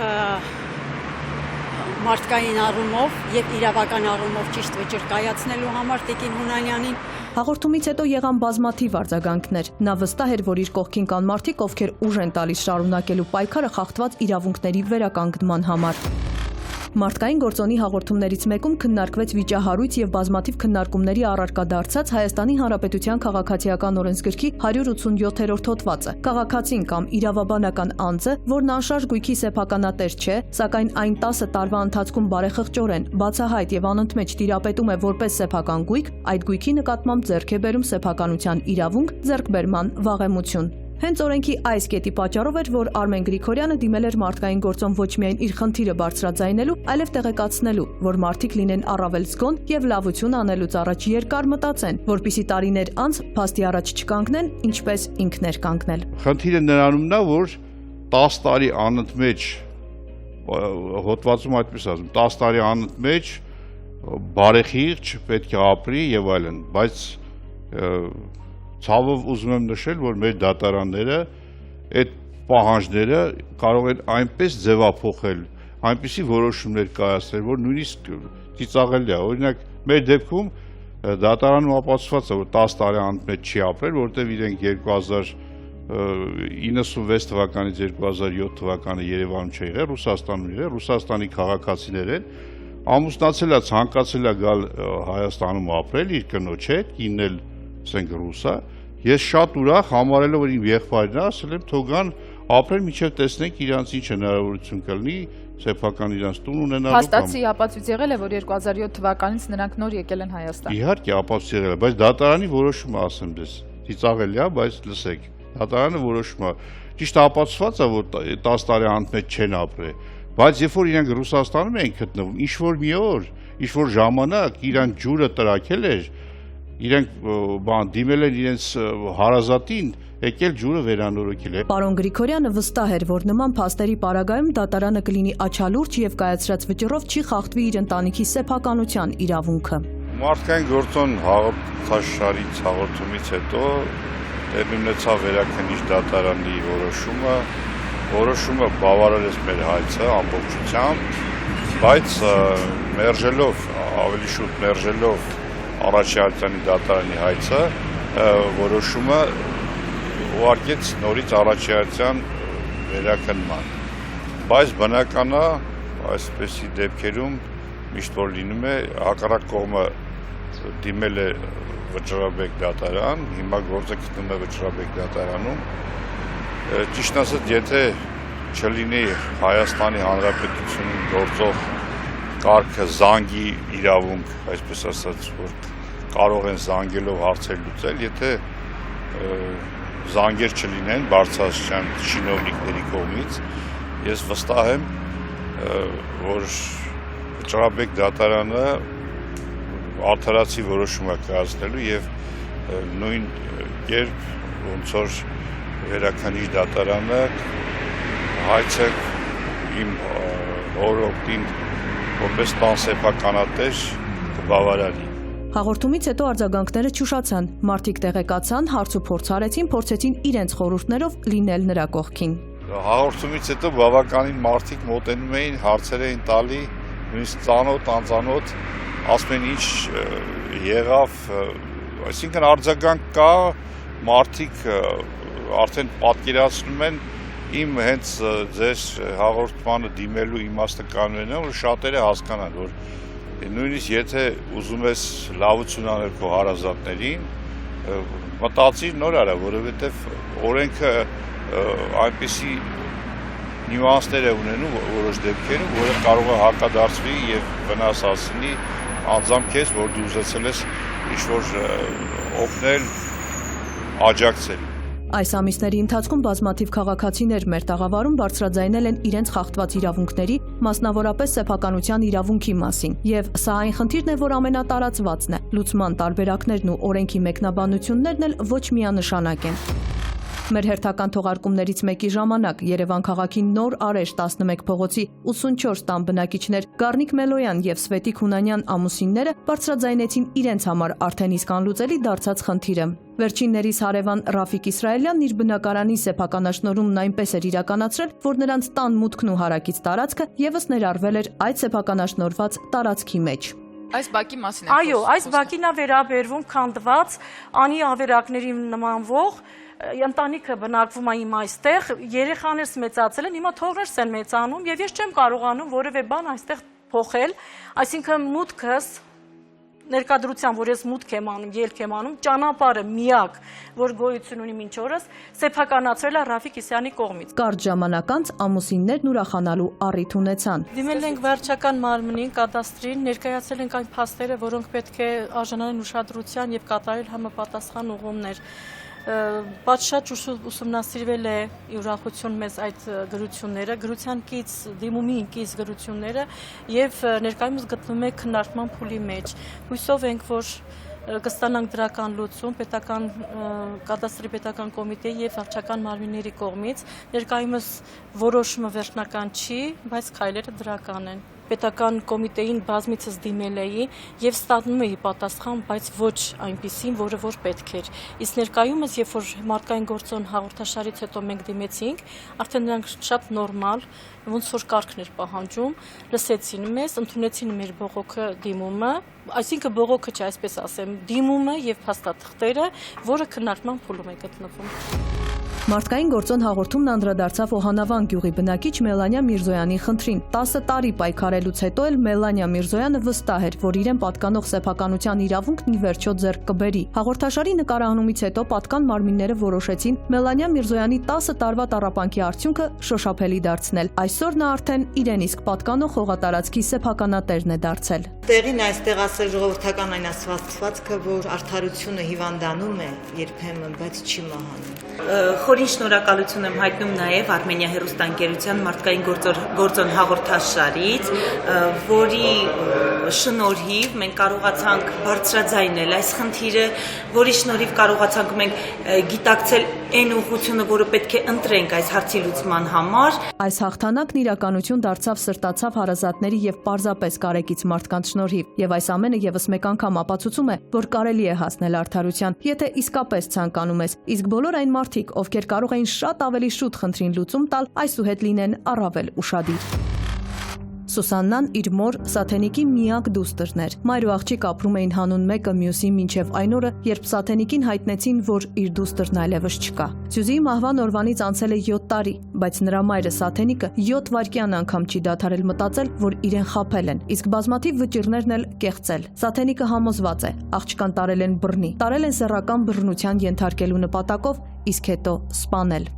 մարդկային առումով եւ իրավական առումով ճիշտ վճիռ կայացնելու համար Տիկին Հունանյանին։ Հաղորդումից հետո եղան բազմաթիվ արձագանքներ։ Նա վստահ էր, որ իր կողքին կան մարդիկ, ովքեր ուժ են տալիս շարունակելու պայքարը խախտված իրավունքների վերականգնման համար։ Մարդկային գործոնի հաղորդումներից մեկում քննարկվեց վիճահարույց եւ բազմաթիվ քննարկումների առարկա դարձած Հայաստանի Հանրապետության քաղաքացիական օրենսգրքի 187-րդ հոդվածը։ Քաղաքացին կամ իրավաբանական անձը, որն անշարժ գույքի սեփականատեր չէ, սակայն այն 10 տարվա ընթացքում բարեխղճորեն, բացահայտ եւ անընդմեջ տիրապետում է որպես սեփական գույք, այդ գույքի նկատմամբ ձեռք է բերում սեփականության իրավունք, ձեռքբերման վաղեմություն։ Հենց օրենքի այս կետի պատճառով էր, որ Արմեն Գրիգորյանը դիմել էր մարդկային գործոն ոչ միայն իր խնդիրը բարձրաձայնելու, այլև տեղեկացնելու, որ մարդիկ լինեն առավել զգոն եւ լավություն անելուց առաջ երկար մտածեն, որպիսի տարիներ անց փաստի առաջ չկանգնեն, ինչպես ինքն էր կանգնել։ Խնդիրը նրանումն է, որ 10 տարի անընդմեջ հոդվածում այդպես ասում, 10 տարի անընդմեջ բարեխիղճ պետք է ապրի եւ այլն, բայց ցավով ուզում եմ նշել, որ մեր դատարանները այդ պահանջները կարող են այնպես ձևափոխել, այնպիսի որոշումներ կայացնել, որ նույնիսկ ծիծաղելի է։ Օրինակ, մեր դեպքում դատարանում ապացուցված է, որ 10 տարի անընդմեջ չի ապրել, որտեղ իրենք 1996 թվականից 2007 թվականը Երևանում չի եղել, Ռուսաստանում եղել, Ռուսաստանի քաղաքացիներ են, ամուսնացել է, ցանկացել է գալ Հայաստանում ապրել իր կնոջ հետ, կինն էլ ասենք ռուսա, ես շատ ուրախ համարելով որ իմ եղբայրն է, ասել եմ թող գան ապրել, մինչև տեսնենք իրանց ինչ հնարավորություն կլինի սեփական իրանց տուն ունենալու։ Հաստատի ապացույց եղել է, որ 2007 թվականից նրանք նոր եկել են Հայաստան։ Իհարկե ապացույց եղել է, բայց դատարանի որոշումը ասեմ դες, ծիծաղելի է, բայց լսեք, դատարանը որոշումը ճիշտ ապացուցված է, որ 10 տարի անընդմեջ չեն ապրել, բայց երբ որ իրենք Ռուսաստանում են գտնվում, ինչ որ մի օր, ինչ որ ժամանակ իրան ջուրը տրակել էր, իրենք դիմել են իրենց հարազատին, եկել ջուրը վերանորոգել է։ Պարոն Գրիգորյանը վստահ էր, որ նման փաստերի պարագայում դատարանը կլինի աչալուրջ եւ կայացրած վճռով չի խախտվի իր ընտանիքի սեփականության իրավունքը։ Մարդկային գործոն հաղորդաշարից հաղորդումից հետո տեղի ունեցավ վերաքննիչ դատարանի որոշումը բավարարեց մեր հայցը ամբողջությամբ, բայց մերժելով, ավելի շուտ մերժելով Առաջարցյանի դատարանի հայցը որոշումը ուղարկեց նորից Առաջարցյան վերաքննման, բայց բնական է այսպեսի դեպքերում միշտ որ լինում է հակառակ կողմը դիմել է վճռաբեկ դատարան, հիմա գործը գտնում է վճռաբեկ դատարանում, ճիշտ ասած եթե չլինի Հայաստանի Հանրապետությունում գործող կարգը զանգի իրավունք, այսպես ասած, որ կարող են զանգելով հարցեր լուծել, եթե զանգեր չլինեն բարձրաստիճան շինովնիկների կողմից, ես վստահ եմ, որ վճռաբեկ դատարանը արդարացի որոշում է կայացնելու եւ նույն կերպ ոնց որ վերաքննիչ դատարանը հայցը իմ օրոքին որպես տանսեփականատեր կբավարարի։ Հաղորդումից հետո արձագանքները չուշացան, մարդիկ տեղեկացան, հարց ու փորձ արեցին, փորձեցին իրենց խորհուրդներով լինել նրա կողքին։ Հաղորդումից հետո բավականին մարդիկ մոտենում էին, հարցեր էին տալի, նույնիսկ ծանոթ, անծանոթ, ասում են ինչ եղավ, այսինքն արձագանք կա, մարդիկ արդեն պատկերացնում են իմ հենց ձեր հաղորդմանը դիմելու իմաստը կանոնն է, որ շատերը հասկանան, որ նույնիսկ եթե ուզում ես լավություն անել քո հարազատներին, մտածիր նոր արա, որովհետև օրենքը այնպիսի նյուանսներ է ունենում որոշ դեպքերում, որը կարող է հակադարձվի եւ վնաս հասցնի անձամբ քեզ, որ դու ուզեցել ես ինչ-որ օգնել, աջակցել։ Այս ամիսների ընթացքում բազմաթիվ քաղաքացիներ մեր տաղավարում բարձրաձայնել են իրենց խախտված իրավունքների, մասնավորապես սեփականության իրավունքի մասին, եւ սա այն խնդիրն է, որ ամենատարածվածն է։ Լուծման տարբերակներն ու օրենքի մեկնաբանություններն էլ ոչ միանշանակ են։ Մեր հերթական թողարկումներից մեկի ժամանակ Երևան քաղաքի Նոր Արեշ 11 փողոցի 84 տան բնակիչներ Գառնիկ Մելոյան եւ Սվետիկ Հունանյան ամուսինները բարձրաձայնեցին իրենց համար արդեն իսկ անլուծելի դարձած խնդիրը։ Վերջիններիս հարևան Ռաֆիկ Իսրայելյանն իր բնակարանի սեփականաշնորհումն այնպես էր իրականացրել, որ նրանց տան մուտքն ու հարակից տարածքը եւս ներառվել էր այդ սեփականաշնորհված տարածքի մեջ։ Այս բակի մասին է։ Այո, այս բակին է վերաբերվում քանդված անի ավերակների նմանվող ընտանիքը բնակվում է իմ այստեղ, երեխաներս մեծացել են, հիմա թողներս են մեծանում եւ ես չեմ կարողանում որևէ բան այստեղ փոխել, այսինքն մուտքս ներկայդրության, որ ես մուտք եմ անում, ելք եմ անում, ճանապարհը միակ, որ գոյություն ունի մինչ օրս, սեփականացրել է Ռաֆիկ Իսյանի կողմից։ Կարճ ժամանակ անց ամուսիններն ուրախանալու առիթ ունեցան։ Դիմել ենք վարչական մարմնին, կադաստրին, ներկայացել ենք այն փաստերը, որոնք պետք է արժանանան ուշադրության եւ կատարել համապատասխան ուղումներ։ Պատշաճ ուսումնասիրվել է ուրախություն մեզ այդ գրությունները, գրության կից, դիմումի կից գրությունները եւ ներկայումս գտնվում է քննարկման փուլի մեջ։ Հույսով ենք, որ կստանանք դրական լուծում պետական կադաստրի պետական կոմիտեի եւ վարչական մարմինների կողմից։ Ներկայումս որոշումը վերջնական չի, բայց քայլերը դրական են։ Պետական կոմիտեին բազմիցս դիմել էի եւ ստանում էի պատասխան, բայց ոչ այնպիսին, որը որ պետք էր։ Իսկ ներկայումս, երբ որ մարդկային գործոն հաղորդաշարից հետո մենք դիմեցինք, արդեն նրանք շատ նորմալ, ոնց որ կարգն էր պահանջում, լսեցին մեզ, ընդունեցին մեր բողոքը դիմումը, այսինքն բողոքը չէ, այսպես ասեմ, դիմումը եւ փաստաթղթերը, որը քննարկման փուլում է գտնվում։ Մարդկային գործոն հաղորդումն անդրադարձավ Օհանավան գյուղի բնակիչ Մելանյա Միրզոյանի խնդրին։ 10 տարի պայքարելուց հետո էլ Մելանյա Միրզոյանը վստահ էր, որ իրեն պատկանող սեփականության իրավունքն ի վերջո ձեռք կբերի։ Հաղորդաշարի նկարահանումից հետո պատկան մարմինները որոշեցին Մելանյա Միրզոյանի 10 տարվա տառապանքի արդյունքը շոշափելի դարձնել։ Այսօր նա արդեն իրեն իսկ պատկանող հողատարածքի սեփականատերն է դարձել։ Տեղին այստեղ ասել ժողովրդական այն ասվածքը, որ արդարությունը հիվանդանում է երբեմն, բայց չի մահանում։ Խորին շնորհակալություն եմ հայտնում նաև Արմենիա հեռուստաընկերության մարդկային գործոն հաղորդաշարից, որի շնորհիվ մենք կարողացանք բարձրաձայնել այս խնդիրը, որի շնորհիվ կարողացանք մենք գիտակցել այն ուղղությունը, որը պետք է ընտրենք այս հարցի լուծման համար։ Այս հաղթանակն իրականություն դարձավ սրտացավ հարազատների եւ պարզապես կարեկից մարդկանց շնորհիվ, եւ այս ամենը եւս մեկ անգամ ապացուցում է, որ կարելի է հասնել արդարության, եթե իսկապես ցանկանում ես, իսկ բոլոր այն մարդիկ, ովքեր կարող էին շատ ավելի շուտ խնդրին լուծում տալ, այսուհետ լինեն առավել ուշադիր։ Սուսաննան իր մոր Սաթենիկի միակ դուստրն էր։ Մայր ու աղջիկ ապրում էին հանուն մեկը մյուսի մինչև այն օրը, երբ Սաթենիկին հայտնեցին, որ իր դուստրն այլևս չկա։ Սյուզիի մահվան օրվանից անցել է 7 տարի, բայց նրա մայրը Սաթենիկը 7 վայրկյան անգամ չի դադարել մտածել, որ իրեն խաբել են, իսկ բազմաթիվ վճիռներն էլ կեղծել։ Սաթենիկը համոզված է, աղջկան տարել են բռնի, տարել են սեռական բռնության ենթարկելու նպատակով, իսկ հետո սպանել։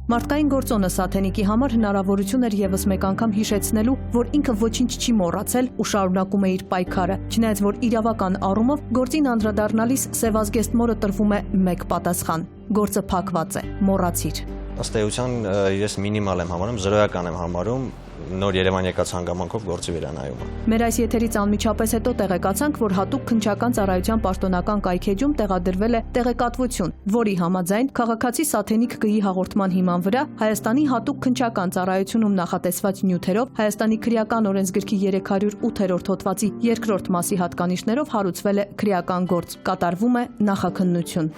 Մարդկային գործոնը Սաթենիկի համար հնարավորություն էր եւս մեկ անգամ հիշեցնելու, որ ինքը ոչինչ չի մոռացել ու շարունակում է իր պայքարը, չնայած որ իրավական առումով գործին անդրադառնալիս Սևազգեստ մորը տրվում է մեկ պատասխան. գործը փակված է, մոռացիր։ Ըստ էության ես մինիմալ եմ համարում, զրոյական եմ համարում նոր Երևան եկած հանգամանքով գործի վերանայումը։ Մեր այս եթերից անմիջապես հետո տեղեկացանք, որ հատուկ քննչական ծառայության պաշտոնական կայքեջում տեղադրվել է տեղեկատվություն, որի համաձայն քաղաքացի Սաթենիկ Գ-ի հաղորդման հիման վրա Հայաստանի հատուկ քննչական ծառայությունում նախատեսված նյութերով Հայաստանի քրեական օրենսգրքի 308-րդ հոդվածի 2-րդ մասի հատկանիշներով հարուցվել է քրեական գործ, կատարվում է նախաքննություն։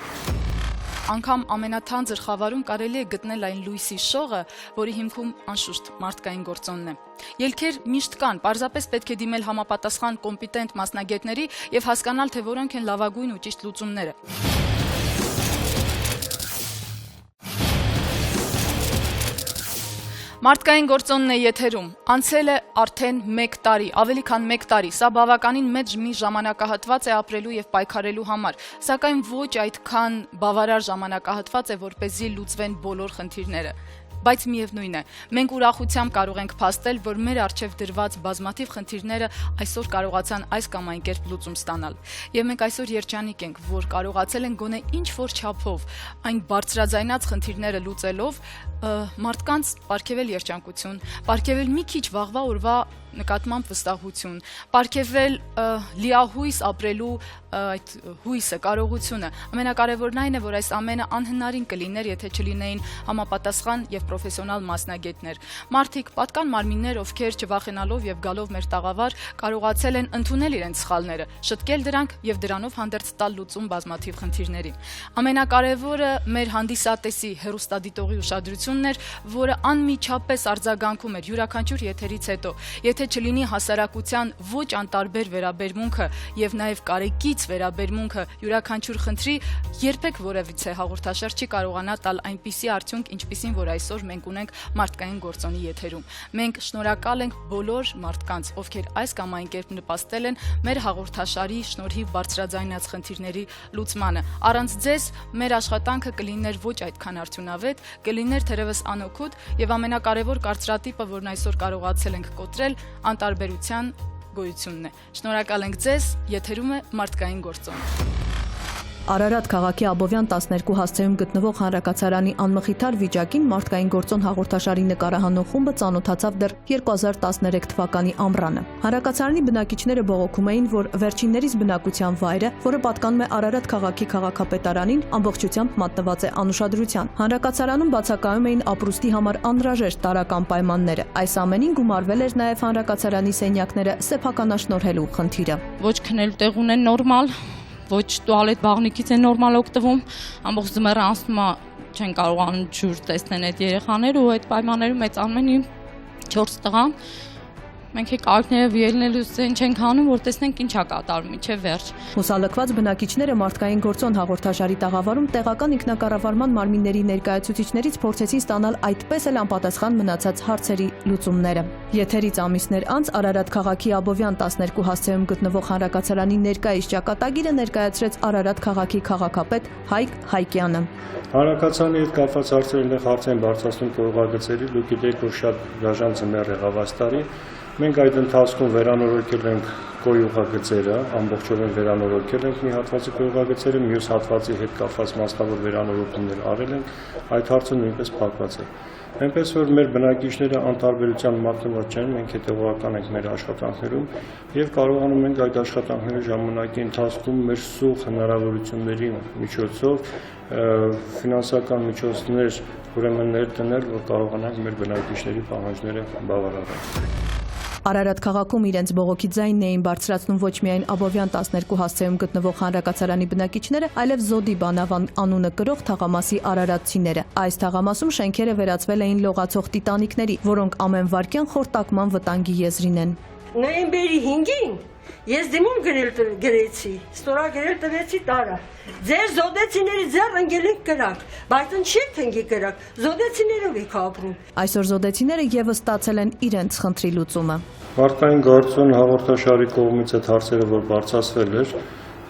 Անգամ ամենաթանձր խավարում կարելի է գտնել այն լույսի շողը, որի հիմքում անշուշտ մարդկային գործոնն է։ Ելքեր միշտ կան, պարզապես պետք է դիմել համապատասխան կոմպետենտ մասնագետների եւ հասկանալ, թե որոնք են լավագույն ու ճիշտ լուծումները։ Մարդկային գործոնն է եթերում, անցել է արդեն 1 տարի, ավելի քան 1 տարի, սա բավականին մեծ մի ժամանակահատված է ապրելու եւ պայքարելու համար, սակայն ոչ այդքան բավարար ժամանակահատված է, որպեսզի լուծվեն բոլոր խնդիրները։ Բայց միևնույն է, մենք ուրախությամբ կարող ենք փաստել, որ մեր առջև դրված բազմաթիվ խնդիրները այսօր կարողացան այս կամ այն կերպ լուծում ստանալ։ Եվ մենք այսօր երջանիկ ենք, որ կարողացել ենք գոնե ինչ-որ չափով այն բարձրաձայնած խնդիրները լուծելով մարդկանց պարգևել երջանկություն, պարգևել մի քիչ վաղվա օրվա նկատմամբ վստահություն, պարգևել լիահույս ապրելու այդ հույսը, կարողությունը։ Ամենակարևորն այն է, որ այս ամենը անհնարին կլիներ, եթե չլինեին համապատասխան եւ պրոֆեսիոնալ մասնագետներ։ Մարդիկ, պատկան մարմիններ, ովքեր չվախենալով եւ գալով մեր տաղավար կարողացել են ընդունել իրենց սխալները, շտկել դրանք եւ դրանով հանդերձ տալ լուծում բազմաթիվ խնդիրների։ Ամենակարևորը մեր հանդիսատեսի հեռուստադիտողի ուշադրությունն էր, որը անմիջապես արձագանքում էր յուրաքանչյուր եթերից հետո։ Եթե չլինի հասարակության ոչ անտարբեր վերաբերմունքը եւ նաեւ կարեկից վերաբերմունքը յուրաքանչյուր խնդրի, երբեք որևիցե հաղորդաշար չի կարողանա տալ այնպիսի արդյունք, ինչպիսին որ այսօր մենք ունենք մարդկային գործոնի եթերում։ Մենք շնորհակալ ենք բոլոր մարդկանց, ովքեր այս կամ այն կերպ նպաստել են մեր հաղորդաշարի շնորհիվ բարձրաձայնած խնդիրների լուծմանը։ Առանց ձեզ մեր աշխատանքը կլիներ ոչ այդքան արդյունավետ, կլիներ թերևս անօգուտ եւ ամենակարևոր կարծրատիպը, որն այսօր կարողացել ենք կոտրել, անտարբերության գոյությունն է։ Շնորհակալ ենք ձեզ, եթերում է մարդկային գործոն։ Արարատ քաղաքի Աբովյան 12 հասցեում գտնվող հանրակացարանի անմխիթար վիճակին մարդկային գործոն հաղորդաշարի նկարահանող խումբը ծանոթացավ դեռ 2013 թվականի ամռանը։ Հանրակացարանի բնակիչները բողոքում էին, որ վերջիններիս բնակության վայրը, որը պատկանում է Արարատ քաղաքի քաղաքապետարանին, ամբողջությամբ մատնված է անուշադրության։ Հանրակացարանում բացակայում էին ապրուստի համար անհրաժեշտ տարրական պայմանները։ Այս ամենին գումարվել էր նաև հանրակացարանի սենյակները սեփականաշնորհելու խնդիրը։ Ոչ քնելու տեղ ունեն նորմալ, ոչ տուալետ բաղնիքից են նորմալ օգտվում, ամբողջ ձմեռը անցնում է, չեն կարողանում ջուր տեսնեն այդ երեխաները ու այդ պայմաններում մեծանում են 4 տղա։ Մենք կարիքները վիելնելուց չենք անում, որ տեսնենք ինչա կատարում մինչև վերջ։ Հուսալքված բնակիչները մարդկային գործոն հաղորդաշարի տաղավարում տեղական ինքնակառավարման մարմինների ներկայացուցիչներից փորձեցին ստանալ այդպես էլ անպատասխան մնացած հարցերի լուծումները։ Եթերից ամիսներ անց Արարատ քաղաքի Աբովյան 12 հասցեում գտնվող հանրակացարանի ներկայիս ճակատագիրը ներկայացրեց Արարատ քաղաքի քաղաքապետ Հայկ Հայկյանը։ Հանրակացարանի հետ կապված հարցերն հարց են բարձրացնում կողմագծերի, դուք գիտեք, որ շատ դաժան ձմեռ եղավ այս տարի։ Մենք այդ ընթացքում վերանորոգել ենք կոյուղագծերը, ամբողջովին վերանորոգել ենք մի հատվածի կոյուղագծերը, մյուս հատվածի հետ կապված մասնավոր վերանորոգումներ արել ենք, այդ հարցը նույնպես փակված է։ Այնպես որ մեր բնակիչները անտարբերության մատնված չեն, մենք հետևողական ենք մեր աշխատանքներում եւ կարողանում ենք այդ աշխատանքների ժամանակի ընթացքում մեր սուղ հնարավորությունների միջոցով ֆինանսական միջոցներ ուրեմն ներդնել, որ կարողանանք մեր բնակիչների պահանջները բավարարել։ Արարատ քաղաքում իրենց բողոքի ձայնն էին բարձրացնում ոչ միայն Աբովյան 12 հասցեում գտնվող հանրակացարանի բնակիչները, այլև Զոդի բանավան անունը կրող թաղամասի արարատցիները։ Այս թաղամասում շենքերը վերածվել էին լողացող տիտանիկների, որոնք ամեն վայրկյան խորտակման վտանգի եզրին են։ Նոյեմբերի 5-ին ես դիմում գրեցի, ստորագրել տվեցի տարը։ Ձեր զոդեցիների ձեռ ընկելիք կրակ, բայց ինչի՞ թենգի կրակ, զոդեցիներով եք ապրում։ Այսօր զոդեցիները եւս ստացել են իրենց խնդրի լուծումը։ Մարդկային գործոն հաղորդաշարի կողմից այդ հարցերը, որ բարձրացվել էր,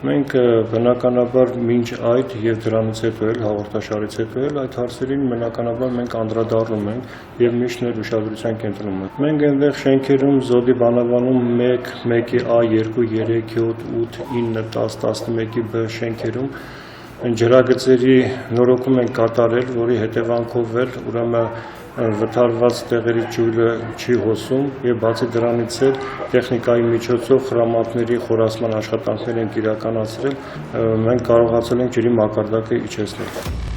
մենք բնականաբար մինչ այդ եւ դրանից հետո էլ հաղորդաշարից հետո էլ այդ հարցերին բնականաբար մենք անդրադառնում ենք եւ միշտ ներ ուշադրության կենտրոնում ենք։ Մենք այնտեղ շենքերում Զոդի բանավանում 1, 1-ի A, 2, 3, 7, 8, 9, 10, 11-ի B շենքերում ջրագծերի նորոգում են կատարել, որի հետևանքով էլ ուրեմն վթարված տեղերի ջուրը չի հոսում եւ բացի դրանից էլ տեխնիկայի միջոցով խրամատների խորացման աշխատանքներ են իրականացրել, մենք կարողացել ենք ջրի մակարդակը իջեցնել։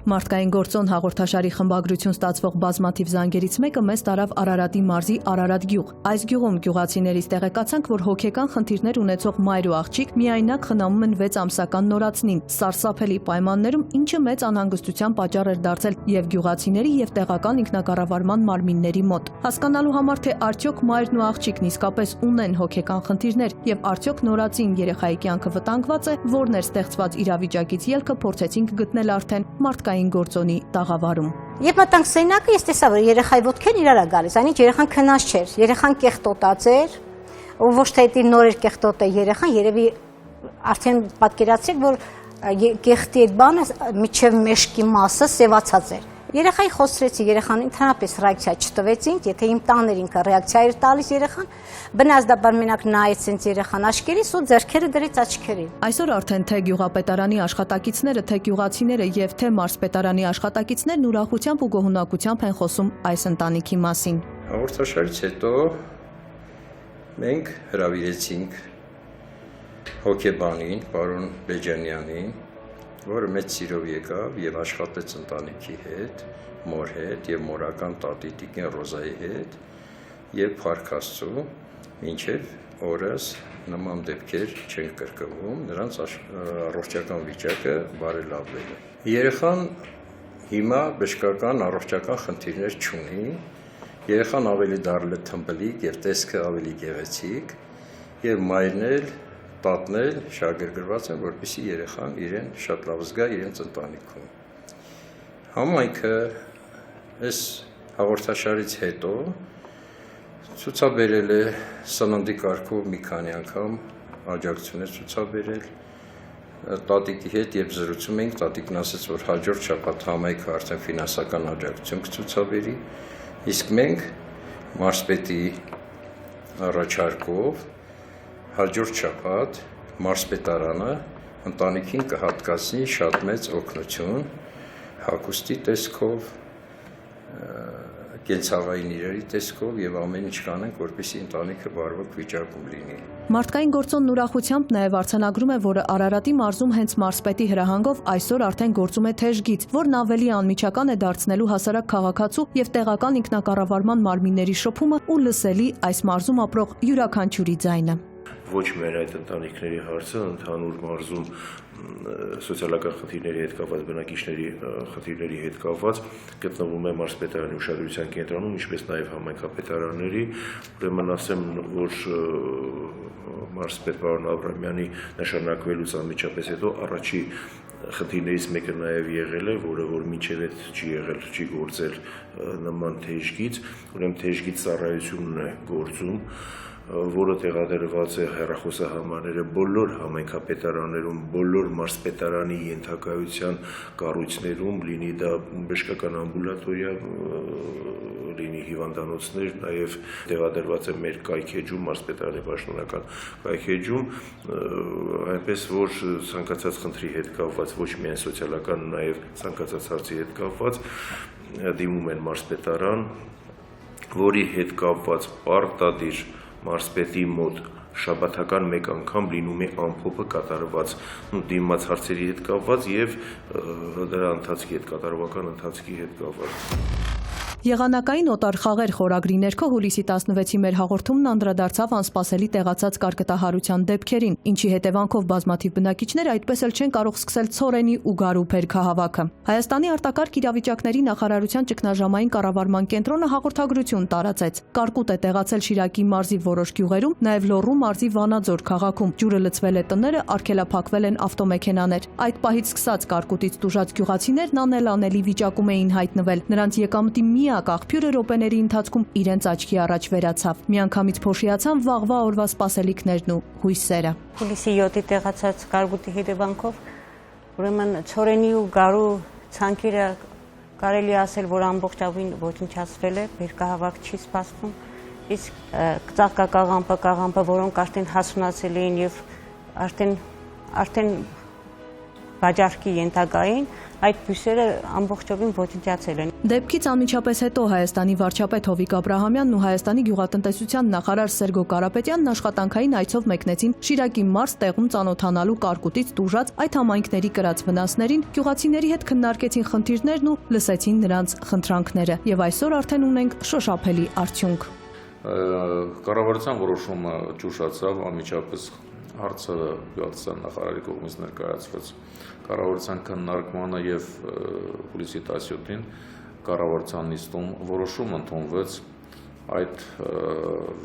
Մարդկային գործոն հաղորդաշարի խմբագրություն ստացվող բազմաթիվ զանգերից մեկը մեզ տարավ Արարատի մարզի Արարատ գյուղ։ Այս գյուղում գյուղացիներից տեղեկացանք, որ հոգեկան խնդիրներ ունեցող մայր ու աղջիկ միայնակ խնամում են 6 ամսական նորածնին, սարսափելի պայմաններում, ինչը մեծ անհանգստության պատճառ էր դարձել եւ գյուղացիների եւ տեղական ինքնակառավարման մարմինների մոտ։ Հասկանալու համար, թե արդյոք մայրն ու աղջիկն իսկապես ունեն հոգեկան խնդիրներ եւ արդյոք նորածին երեխայի կյանքը վտանգված է, որն էր ստեղծված իրավիճակից ելքը փորձեցինք գտնել արդեն մարդկային գործոնի տաղավարում։ Երբ մտանք սենյակը, ես տեսա, որ երեխայի ոտքերն իրար գալիս, այնինչ երեխան քնած չէր, երեխան կեղտոտած էր, ու ոչ թե դա նոր էր կեղտոտ է երեխան, երևի արդեն պատկերացրեք, որ կեղտի այդ բանը միջև մեշկի մասը սևացած էր։ Երեխայի խոսրեցի, երեխան ընդհանրապես ռեակցիա չտվեցինք, եթե իմ տաներ ինքը ռեակցիա էր տալիս երեխան, բնազդաբար մենակ նայեց ինձ երեխան աչքերից ու ձեռքերը դրեց աչքերին։ Այսօր արդեն թե գյուղապետարանի աշխատակիցները, թե գյուղացիները եւ թե մարզպետարանի աշխատակիցներն ուրախությամբ ու գոհունակությամբ են խոսում այս ընտանիքի մասին։ Հաղորդաշարից հետո մենք հրավիրեցինք հոգեբանին, պարոն Բեջանյանին, որը մեծ սիրով եկավ եւ աշխատեց ընտանիքի հետ, մոր հետ եւ մորական տատի Տիկին Ռոզայի հետ եւ Փառք Աստծո, մինչեւ օրս նման դեպքեր չեն կրկնվում, նրանց առողջական վիճակը բարելավվել է։ Երեխան հիմա բժշկական առողջական խնդիրներ չունի, երեխան ավելի դառել է թմբլիկ եւ տեսքը ավելի գեղեցիկ եւ մայրն էլ տատն էլ շահագրգռված են, որպեսզի երեխան իրեն շատ լավ զգա իրենց ընտանիքում։ Համայնքը այս հաղորդաշարից հետո ցուցաբերել է սննդի կարգով մի քանի անգամ աջակցություն է ցուցաբերել տատիկի հետ եւ զրուցում էինք, տատիկն ասաց, որ հաջորդ շաբաթ համայնքը արդեն ֆինանսական աջակցություն կցուցաբերի, իսկ մենք մարզպետի առաջարկով հաջորդ շաբաթ մարզպետարանը ընտանիքին կհատկացնի շատ մեծ օգնություն հագուստի տեսքով, կենցաղային իրերի տեսքով եւ ամեն ինչ կանենք, որպեսզի ընտանիքը բարվոք վիճակում լինի։ Մարդկային գործոնն ուրախությամբ նաև արձանագրում է, որ Արարատի մարզում հենց մարզպետի հրահանգով այսօր արդեն գործում է թեժգիծ, որն ավելի անմիջական է դարձնելու հասարակ քաղաքացու եւ տեղական ինքնակառավարման մարմինների շփումը ու լսելի այս մարզում ապրող յուրաքանչյուրի ձայնը։ Ոչ միայն այդ ընտանիքների հարցը, ընդհանուր մարզում սոցիալական խնդիրների հետ կապված, բնակիչների խնդիրների հետ կապված գտնվում է մարզպետարանի ուշադրության կենտրոնում, ինչպես նաև համայնքապետարանների, ուրեմն ասեմ, որ մարզպետ պարոն Աբրամյանի նշանակվելուց անմիջապես հետո առաջի խնդիրներից մեկը նաև եղել է, որը որ մինչև այդ չի եղել, չի գործել նման թեժգիծ, ուրեմն թեժգիծ ծառայությունն է գործում, որը տեղադրված է հեռախոսահամարները բոլոր համայնքապետարաններում, բոլոր մարզպետարանի ենթակայության կառույցներում, լինի դա բժշկական ամբուլատորիա, լինի հիվանդանոցներ, նաև տեղադրված է մեր կայքեջում, մարզպետարանի պաշտոնական կայքեջում, այնպես որ ցանկացած խնդրի հետ կապված, ոչ միայն սոցիալական, նաև ցանկացած հարցի հետ կապված դիմում են մարզպետարան, որի հետ կապված պարտադիր մարզպետի մոտ շաբաթական մեկ անգամ լինում է ամփոփը կատարված դիմաց հարցերի հետ կապված եւ դրա ընթացքի հետ կատարողական ընթացքի հետ կապված։ Եղանակային օտար խաղեր խորագրի ներքո հուլիսի 16-ի մեր հաղորդումն անդրադարձավ անսպասելի տեղացած կարկտահարության դեպքերին, ինչի հետևանքով բազմաթիվ բնակիչներ այդպես էլ չեն կարող սկսել ցորենի ու գարու փերքահավաքը։ Հայաստանի արտակարգ իրավիճակների նախարարության ճգնաժամային կառավարման կենտրոնը հաղորդագրություն տարածեց։ Կարկուտ է տեղացել Շիրակի մարզի որոշ գյուղերում, նաև Լոռու մարզի Վանաձոր քաղաքում։ Ջուրը լցվել է տները, արգելափակվել են ավտոմեքենաներ։ Այդ պահից սկսած կարկուտից տուժած գյուղացիներն անելանելի վիճակում էին հայտնվել։ Նրանց եկամտի միակ աղբյուրը րոպեների ընթացքում իրենց աչքի առաջ վերացավ։ Միանգամից փոշիացան վաղվա օրվա սպասելիքներն ու հույսերը։ Հուլիսի 7-ի տեղացած կարկուտի հետևանքով ուրեմն ցորենի ու գարու ցանկերը կարելի ասել, որ ամբողջովին ոչնչացվել է, բերքահավաք չի սպասվում, իսկ ծաղկակաղամբը, որոնք արդեն հասունացել էին եւ արդեն վաճառքի ենթակային, այդ բույսերը ամբողջովին ոչնչացել են։ Դեպքից անմիջապես հետո Հայաստանի վարչապետ Հովիկ Աբրահամյանն ու Հայաստանի գյուղատնտեսության նախարար Սերգո Կարապետյանն աշխատանքային այցով մեկնեցին Շիրակի մարզ տեղում ծանոթանալու կարկուտից տուժած այդ համայնքների կրած վնասներին, գյուղացիների հետ քննարկեցին խնդիրներն ու լսեցին նրանց խնդրանքները։ Եվ այսօր արդեն ունենք շոշափելի արդյունք։ Կառավարության որոշումը ճուշացավ անմիջապես հարցը գյուղատնտեսության նախարարի կողմից ներկայացվեց կառավարության քննարկմանը եւ հուլիսի 17-ին կառավարության նիստում որոշում ընդունվեց այդ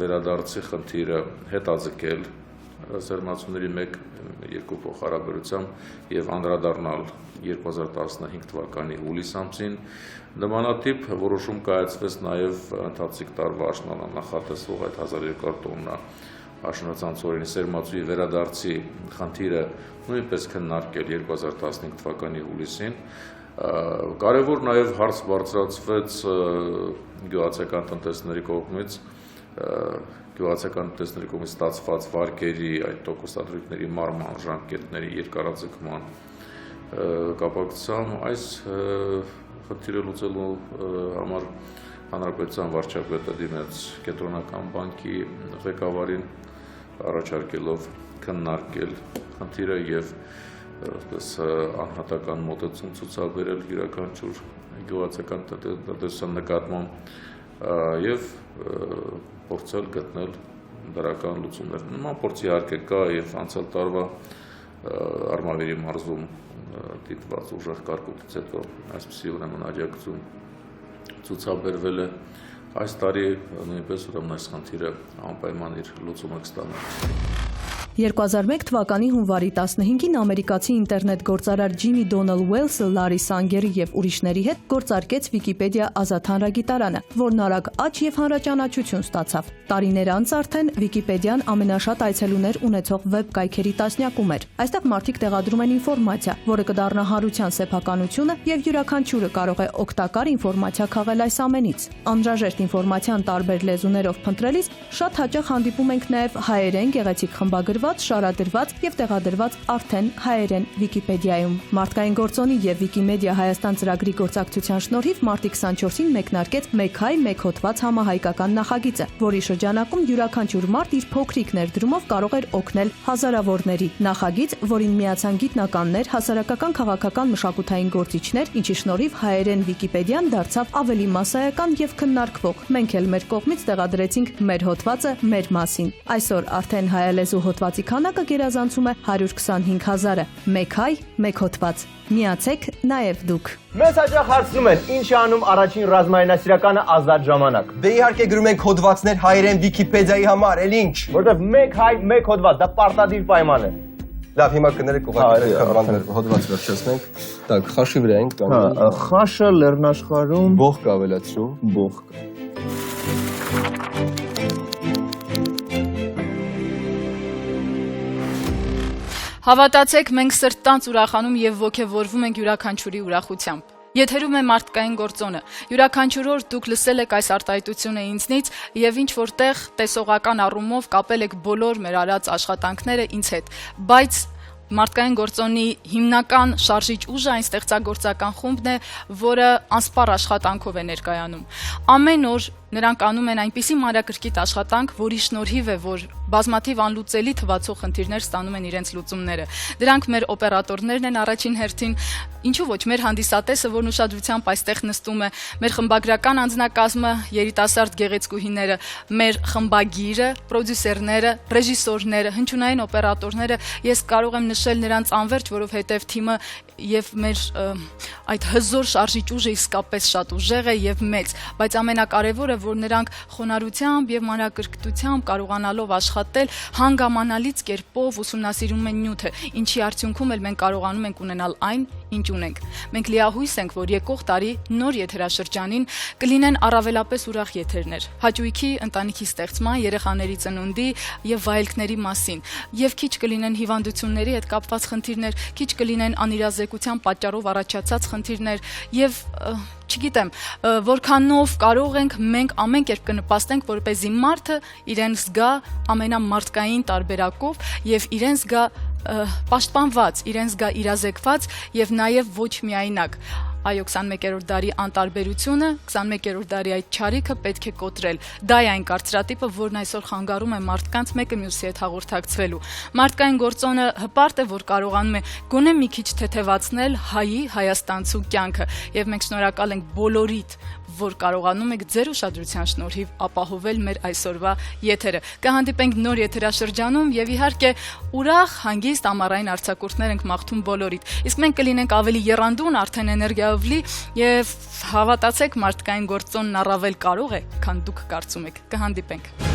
վերադարձի խնդիրը հետաձգել զերմացուների 1-2 փոխհարաբերությամբ եւ անդրադառնալ 2015 թվականի հուլիս ամսին նմանատիպ որոշում կայացվեց նաեւ ընթացիկ տարվա աշնանանախատեսվող այդ 1200 տոննա աշնանացան ծորենի սերմացուի վերադարձի խնդիրը նույնպես քննարկել 2015 թվականի հուլիսին կարևոր նաև հարց բարձրացվեց գյուղացիական տնտեսների կողմից ստացված վարկերի այդ տոկոսադրույքների մարման ժամկետների երկարաձգման կապակցությամբ այս խնդիրը լուծելու համար հանրապետության վարչապետը դիմեց կենտրոնական բանկի ղեկավարին առաջարկելով քննարկել խնդիրը եւ անհատական մոտեցում ցուցաբերել յուրաքանչյուր գյուղացական տնտեսության նկատմամբ եւ փորձել գտնել դրական լուծումներ։ Նման փորձ իհարկե կա եւ անցյալ տարվա Արմավիրի մարզում դիտված ուժեղ կարկուտից հետո այսպիսի ուրեմն աջակցություն ցուցաբերվել է։ Այս տարի նույնպես ուրեմն այս խնդիրը անպայման իր լուծումը կստանա։ 2001 թվականի հունվարի 15-ին ամերիկացի ինտերնետ գործարար Ջիմի Դոնալ Ուելսը Լարի Սանգերի եւ ուրիշների հետ գործարկեց Վիկիպեդիա ազատ հանրագիտարանը, որն արագ աճ եւ հանրաճանաչություն ստացավ։ Տարիներ անց արդեն Վիկիպեդիան ամենաշատ այցելուներ ունեցող վեբ կայքերի տասնյակում էր։ Այստեղ մարդիկ տեղադրում են ինֆորմացիա, որը կդառնա հարության սեփականությունը եւ յուրաքանչյուրը կարող է օգտակար ինֆորմացիա քաղել այս ամենից։ Անհրաժեշտ ինֆորմացիան տարբեր լեզուներով փնտրելիս շատ հաճախ հանդիպում ենք նաեւ հայերեն գեղեցիկ խմբագրված, շարադրված եւ տեղադրված արդեն հայերեն Վիկիպեդիայում։ Մարդկային գործոնի եւ Վիկիմեդիա Հայաստան ծրագրի գործակցության շնորհիվ մարտի 24-ին մեկնարկեց «Մեկ հայ, մեկ հոդված» համահայկական նախագիծը, որի շրջանակում յուրաքանչյուր մարդ իր փոքրիկ ներդրումով կարող էր օգնել հազարավորների։ Նախագիծ, որին միացան գիտնականներ, հասարակական քաղաքական մշակութային գործիչներ, ինչի շնորհիվ հայերեն Վիկիպեդիան դարձավ ավելի մասսայական եւ քննարկվող։ Մենք էլ մեր կողմից տեղադրեցինք մեր հոդվածը մեր մասին։ Այսօր արդեն հայալեզու հոդվածի քանակը գերազանցում է 125,000-ը։ Մեկ հայ, մեկ հոդված։ Միացեք նաև դուք։ Մեզ հաճախ հարցնում են, ինչ է անում առաջին ռազմայնասիրականը ազատ ժամանակ։ Դե իհարկե գրում ենք հոդվածներ հայերեն Վիկիպեդիայի համար, էլ ինչ։ Որտեվ մեկ հայ, մեկ հոդված, դա պարտադիր պայման է։ Լավ, հիմա կներեք ուղղակի հոդված վերջացնենք։ Так, խաշի վրա ենք կանգնում։ Խաշը լեռնաշխարհում բող կավելացրու, բող։ Հավատացեք, մենք սրտանց ուրախանում եւ ոգեվորվում ենք յուրաքանչյուրի ուրախությամբ։ Եթերում է մարդկային գործոնը։ Յուրաքանչյուր օր դուք լսել եք այս արտահայտությունը ինձնից եւ ինչ որտեղ տեսողական առումով կապել եք բոլոր մեր արած աշխատանքները ինձ հետ։ Բայց մարդկային գործոնի հիմնական շարժիչ ուժը այն ստեղծագործական խումբն է, որը անսպառ աշխատանքով է ներկայանում։ Ամեն օր նրանք անում են այնպիսի մանրակրկիտ աշխատանք, որի շնորհիվ է, որ բազմաթիվ անլուծելի թվացող խնդիրներ ստանում են իրենց լուծումները։ Դրանք մեր օպերատորներն են առաջին հերթին, ինչու ոչ մեր հանդիսատեսը, որն ուշադրությամբ այստեղ նստում է, մեր խմբագրական անձնակազմը, երիտասարդ գեղեցկուհիները, մեր խմբագիրը, պրոդյուսերները, ռեժիսորները, հնչյունային օպերատորները, ես կարող եմ նշել նրանց անվերջ, որովհետև թիմը եւ մեր այդ հզոր շարժիչ ուժը իսկապես շատ ուժեղ է եւ մեծ, բայց ամենակարևորը, որ նրանք խոնարհությամբ եւ մանրակրկտությամբ կարողանալով աշխատել հանգամանալից կերպով ուսումնասիրում են նյութը, ինչի արդյունքում էլ մենք կարողանում ենք ունենալ այն, ինչ ունենք։ Մենք լիահույս ենք, որ եկող տարի նոր եթերաշրջանին կլինեն առավելապես ուրախ եթերներ, հաճույքի, ընտանիքի ստեղծման, երեխաների ծնունդի եւ վայելքների մասին, եւ քիչ կլինեն հիվանդությունների հետ կապված խնդիրներ, քիչ կլինեն անիրազեկության պատճառով առաջացած խնդիրներ եւ չգիտեմ, որքանով կարող ենք մենք ամեն կերպ կնպաստենք, որպեսզի մարդը իրեն զգա ամենամարդկային տարբերակով եւ իրեն զգա պաշտպանված, իրեն զգա իրազեկված եւ նաեւ ոչ միայնակ։ Այո, 21-րդ դարի անտարբերությունը, 21-րդ դարի այդ չարիքը պետք է կոտրել։ Դա է այն կարծրատիպը, որն այսօր խանգարում է մարդկանց մեկը մյուսի հետ հաղորդակցվելու։ Մարդկային գործոնը հպարտ է, որ կարողանում է գոնե մի քիչ թեթևացնել հայի, հայաստանցու կյանքը, եւ մենք շնորհակալ ենք բոլորիդ, որ կարողանում եք ձեր ուշադրության շնորհիվ ապահովել մեր այսօրվա եթերը։ Կհանդիպենք նոր եթերաշրջանում եւ իհարկե ուրախ, հանգիստ ամառային արձակուրդներ ենք մաղթում բոլորիդ։ Իսկ մենք կլինենք ավելի եռանդուն, արդեն էներգիայով լի եւ հավատացեք, մարդկային գործոնն առավել կարող է, քան դուք կարծում եք։ Կհանդիպենք։